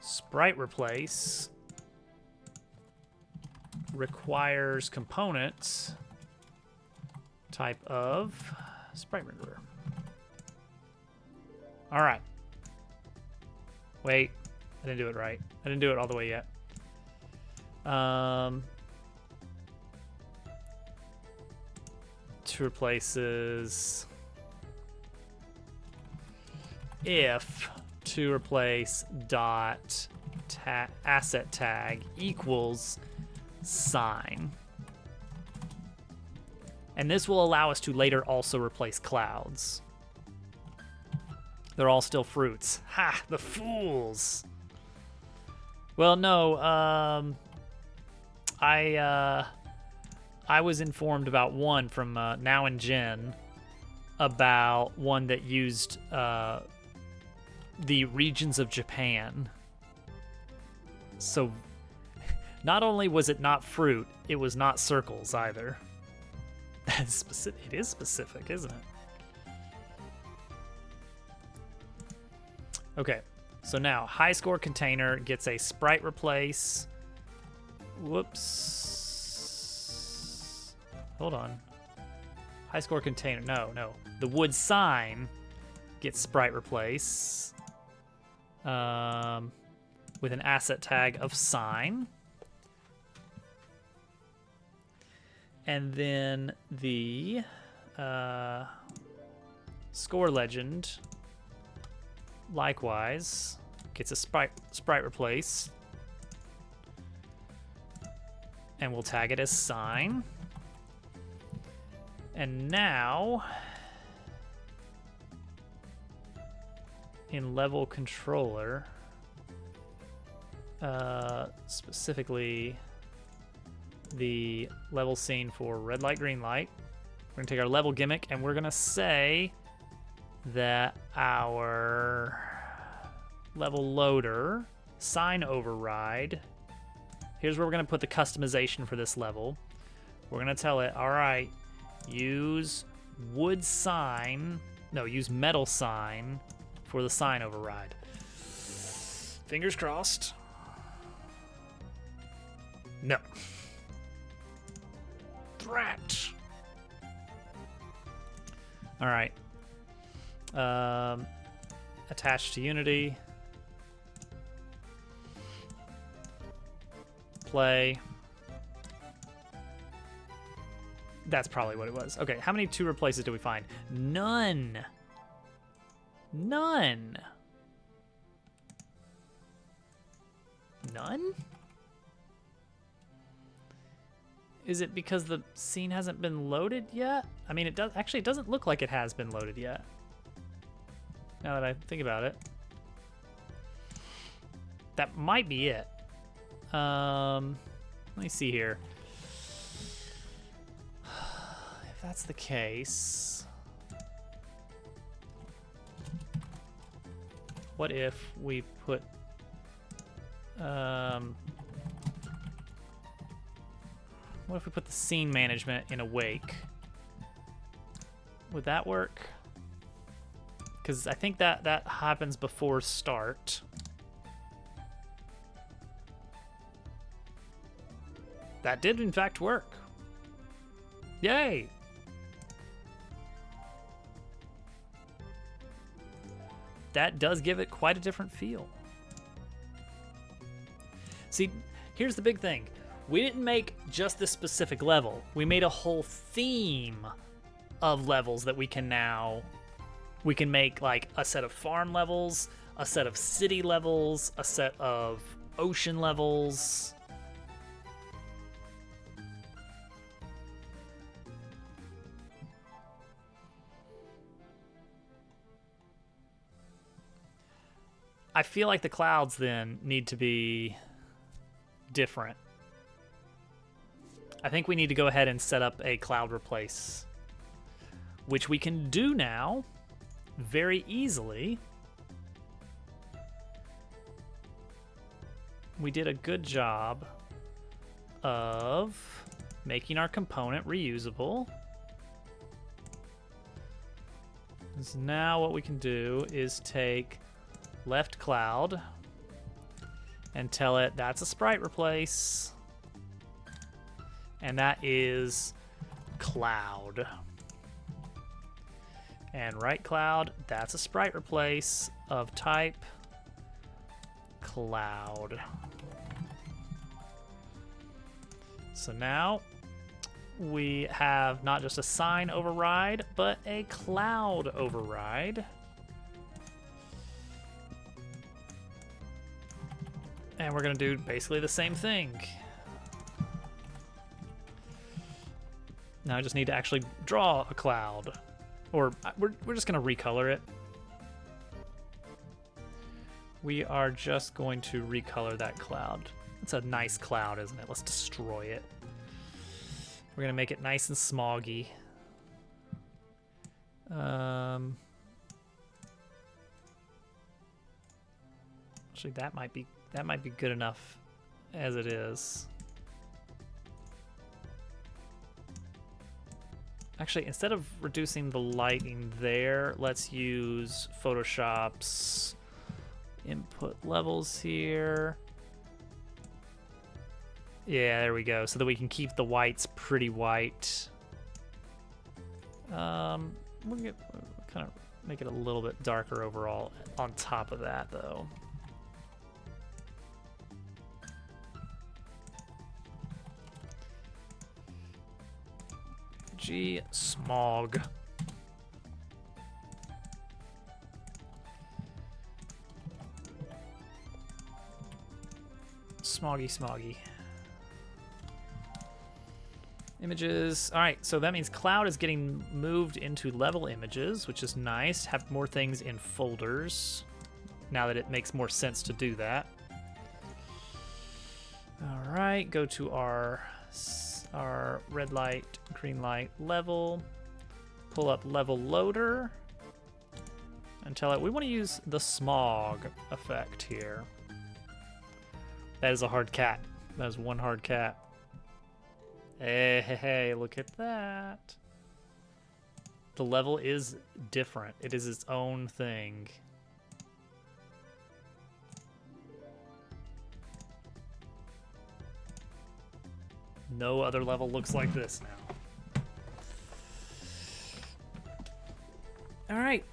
sprite replace requires component type of sprite renderer. All right. Wait, I didn't do it right. I didn't do it all the way yet. To replaces if to replace dot asset tag equals sign. And this will allow us to later also replace clouds. They're all still fruits. Ha! The fools! Well, no, I was informed about one from Now and Jen about one that used the regions of Japan. So not only was it not fruit, it was not circles either. It is specific, isn't it? Okay, so now high score container gets a sprite replace. Whoops. Hold on. High score container. No. The wood sign gets sprite replace with an asset tag of sign. And then the score legend likewise gets a sprite replace. And we'll tag it as sign. And now, in level controller, specifically the level scene for red light, green light, we're gonna take our level gimmick and we're gonna say that our level loader sign override, here's where we're gonna put the customization for this level. We're gonna tell it, all right, use wood sign, no, use metal sign for the sign override. Fingers crossed. No. Drat. All right. Attached to Unity. Play. That's probably what it was. Okay, how many 2 replaces do we find? None. None. None? Is it because the scene hasn't been loaded yet? I mean, it doesn't look like it has been loaded yet. Now that I think about it. That might be it. Let me see here. If that's the case, what if we put the scene management in awake? Would that work? Because I think that happens before start. That did in fact work. Yay! That does give it quite a different feel. See, here's the big thing. We didn't make just this specific level. We made a whole theme of levels that we can make like a set of farm levels, a set of city levels, a set of ocean levels. I feel like the clouds then need to be different. I think we need to go ahead and set up a cloud replace, which we can do now very easily. We did a good job of making our component reusable. So now what we can do is take left cloud and tell it that's a sprite replace, and that is cloud. And right cloud, that's a sprite replace of type cloud. So now we have not just a sign override, but a cloud override. And we're gonna do basically the same thing. Now I just need to actually draw a cloud. Or we're just gonna recolor it. We are just going to recolor that cloud. It's a nice cloud, isn't it? Let's destroy it. We're gonna make it nice and smoggy. Actually, that might be good enough as it is. Actually, instead of reducing the lighting there, let's use Photoshop's input levels here. Yeah, there we go. So that we can keep the whites pretty white. We'll kind of make it a little bit darker overall on top of that, though. G smog. Smoggy. Images. All right, so that means cloud is getting moved into level images, which is nice. Have more things in folders now that it makes more sense to do that. All right, go to our red light, green light level. Pull up level loader and tell it we want to use the smog effect here. That is a hard cat. That is one hard cat. Hey, look at that. The level is different. It is its own thing. No other level looks like this now. All right.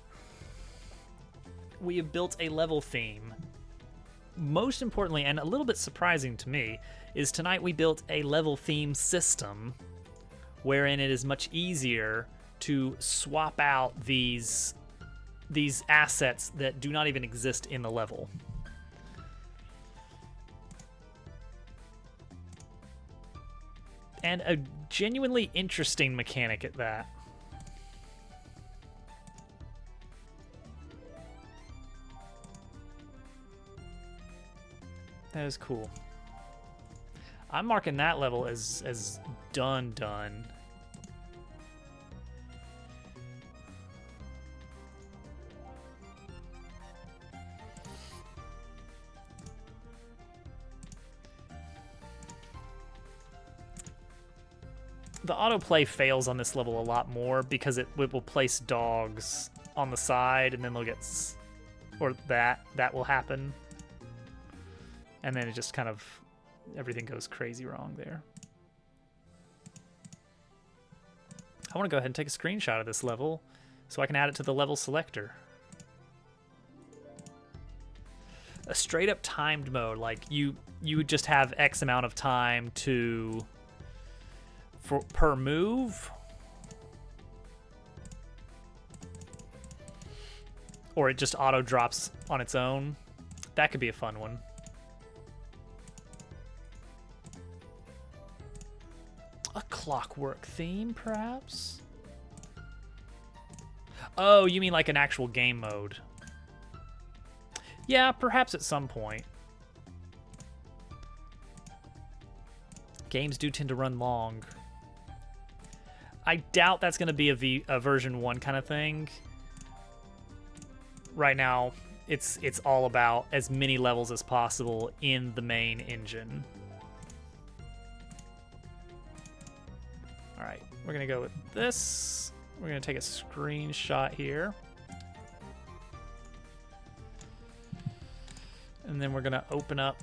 We have built a level theme. Most importantly, and a little bit surprising to me, is tonight we built a level theme system wherein it is much easier to swap out these assets that do not even exist in the level. And a genuinely interesting mechanic at that. That is cool. I'm marking that level as done. The autoplay fails on this level a lot more because it will place dogs on the side and then they'll get, or that will happen. And then it just kind of, everything goes crazy wrong there. I want to go ahead and take a screenshot of this level so I can add it to the level selector. A straight up timed mode, like you would just have X amount of time per move, or it just auto drops on its own. That could be a fun one. A clockwork theme, perhaps? Oh, you mean like an actual game mode? Yeah, perhaps at some point. Games do tend to run long. I doubt that's going to be a version 1 kind of thing. Right now, it's all about as many levels as possible in the main engine. All right, we're going to go with this. We're going to take a screenshot here. And then we're going to open up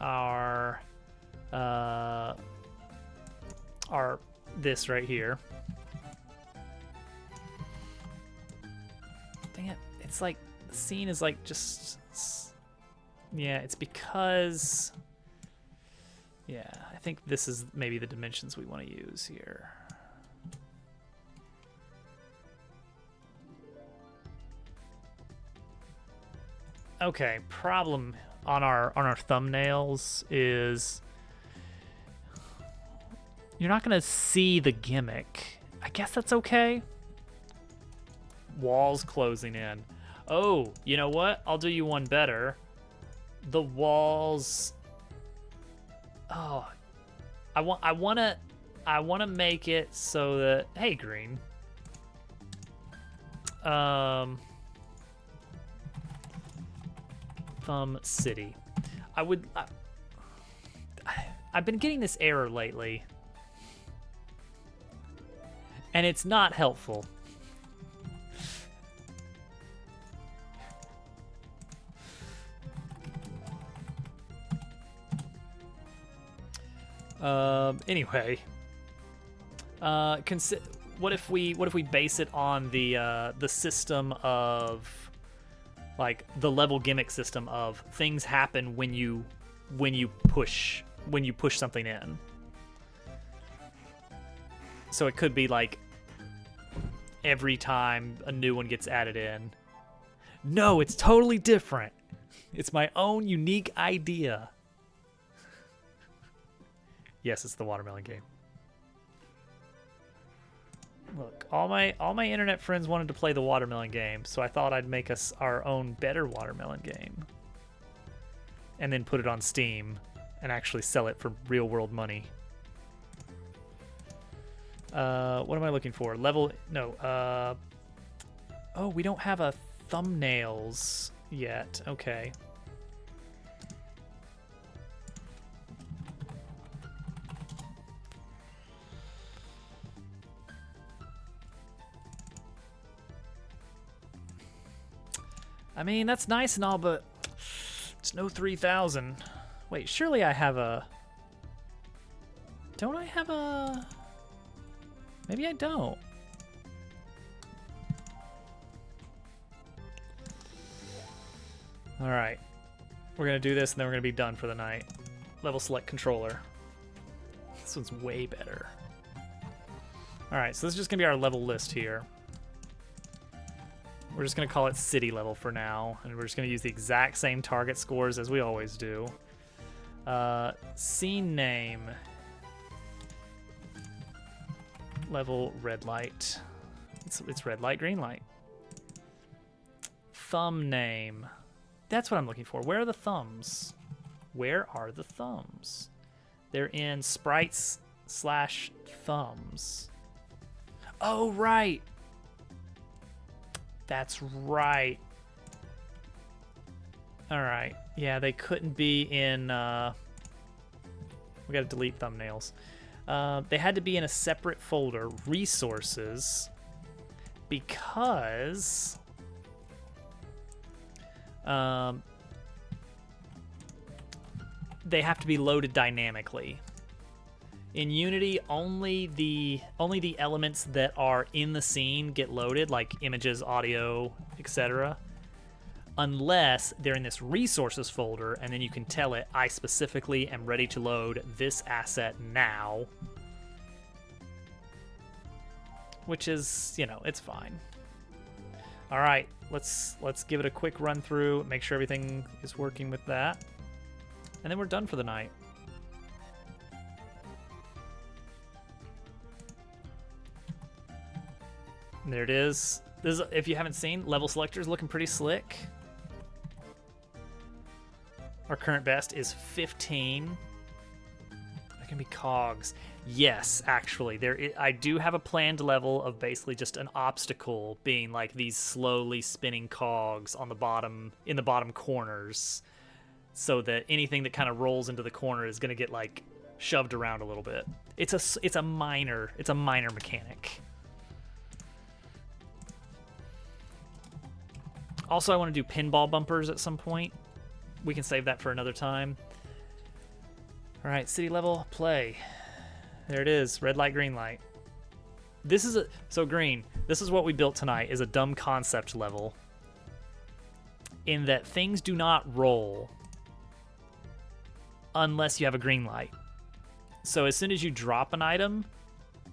our this right here. Dang it. It's like the scene is like just, yeah, it's because, yeah, I think this is maybe the dimensions we want to use here. Okay, problem on our thumbnails is you're not gonna see the gimmick. I guess that's okay. Walls closing in. Oh, you know what? I'll do you one better. The walls. Oh, I wanna make it so that, hey, green. Thumb City. I've been getting this error lately, and it's not helpful. Anyway, what if we base it on the system of, like, the level gimmick system of things happen when you push something in. So it could be like every time a new one gets added in. No, it's totally different. It's my own unique idea. Yes, it's the watermelon game. Look, all my internet friends wanted to play the watermelon game, so I thought I'd make us our own better watermelon game. And then put it on Steam and actually sell it for real world money. What am I looking for? Oh, we don't have a thumbnails yet. Okay. I mean, that's nice and all, but it's no 3000. Wait, surely I have a... Don't I have a... Maybe I don't. All right. We're going to do this, and then we're going to be done for the night. Level select controller. This one's way better. All right, so this is just going to be our level list here. We're just going to call it city level for now, and we're just going to use the exact same target scores as we always do. Scene name. Level red light. It's red light, green light. Thumb name. That's what I'm looking for. Where are the thumbs? Where are the thumbs? They're in sprites/thumbs. Oh, right. That's right. All right. Yeah, they couldn't be in... we got to delete thumbnails. They had to be in a separate folder, resources, because... they have to be loaded dynamically. In Unity, only the elements that are in the scene get loaded, like images, audio, etc., unless they're in this resources folder, and then you can tell it, I specifically am ready to load this asset now. Which is, you know, it's fine. All right, let's give it a quick run through, make sure everything is working with that, and then we're done for the night. And there it is. This is, if you haven't seen, level selector is looking pretty slick. Our current best is 15. There can be cogs. Yes, actually, I do have a planned level of basically just an obstacle being like these slowly spinning cogs on the bottom, in the bottom corners, so that anything that kind of rolls into the corner is going to get like shoved around a little bit. It's a minor mechanic. Also, I want to do pinball bumpers at some point. We can save that for another time. All right, city level, play. There it is, red light, green light. This is so green, this is what we built tonight, is a dumb concept level. In that things do not roll unless you have a green light. So as soon as you drop an item,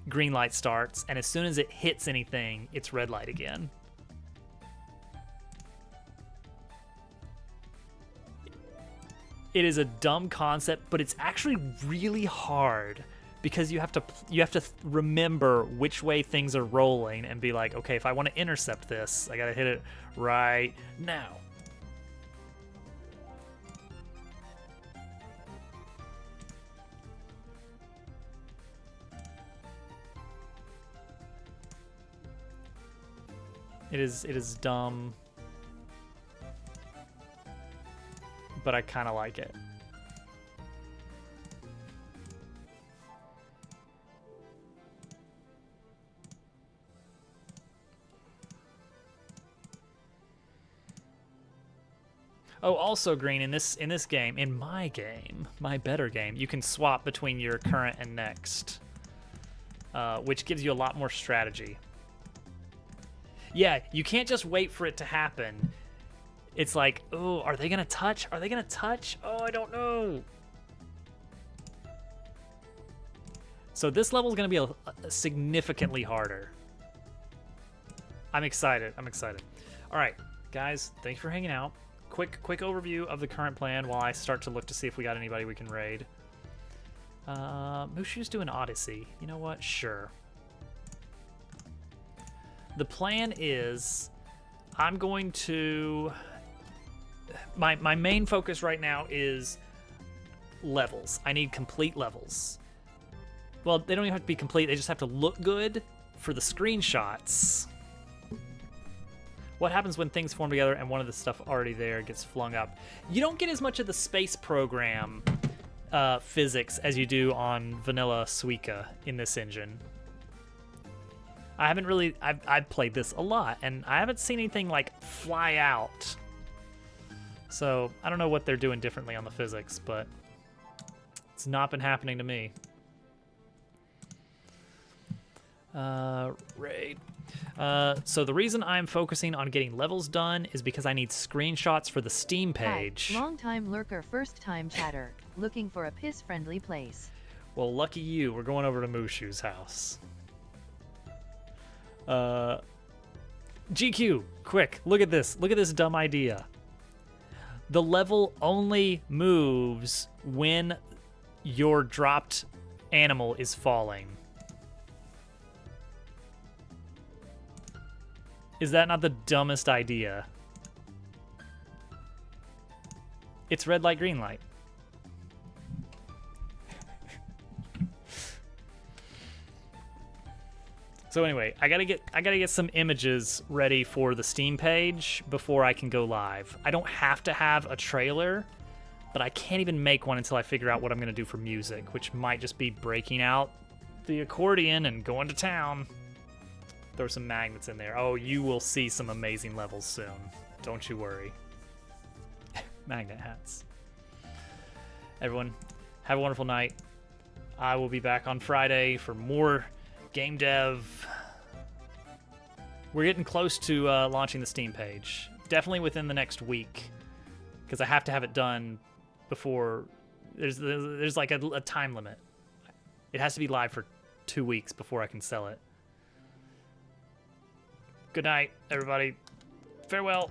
green light starts, and as soon as it hits anything, it's red light again. It is a dumb concept, but it's actually really hard because you have to remember which way things are rolling and be like, okay, if I want to intercept this, I gotta hit it right now. It is dumb, but I kind of like it. Oh, also, Green, in this game, in my game, my better game, you can swap between your current and next, which gives you a lot more strategy. Yeah, you can't just wait for it to happen. It's like, oh, are they gonna touch? Are they gonna touch? Oh, I don't know. So this level is gonna be a significantly harder. I'm excited. I'm excited. All right, guys, thanks for hanging out. Quick overview of the current plan while I start to look to see if we got anybody we can raid. Mushu's doing Odyssey. You know what? Sure. The plan is I'm going to... My main focus right now is levels. I need complete levels. Well, they don't even have to be complete. They just have to look good for the screenshots. What happens when things form together and one of the stuff already there gets flung up? You don't get as much of the space program physics as you do on vanilla Suika in this engine. I haven't really... I've played this a lot, and I haven't seen anything, like, fly out. So, I don't know what they're doing differently on the physics, but it's not been happening to me. Raid. So the reason I'm focusing on getting levels done is because I need screenshots for the Steam page. Hi, long-time lurker, first-time chatter. Looking for a piss-friendly place. Well, lucky you. We're going over to Mushu's house. GQ, quick, look at this. Look at this dumb idea. The level only moves when your dropped animal is falling. Is that not the dumbest idea? It's red light, green light. So anyway, I gotta get some images ready for the Steam page before I can go live. I don't have to have a trailer, but I can't even make one until I figure out what I'm gonna do for music, which might just be breaking out the accordion and going to town. Throw some magnets in there. Oh, you will see some amazing levels soon. Don't you worry. Magnet hats. Everyone, have a wonderful night. I will be back on Friday for more game dev. We're getting close to launching the Steam page. Definitely within the next week, because I have to have it done before. There's like a time limit. It has to be live for 2 weeks before I can sell it. Good night, everybody. Farewell.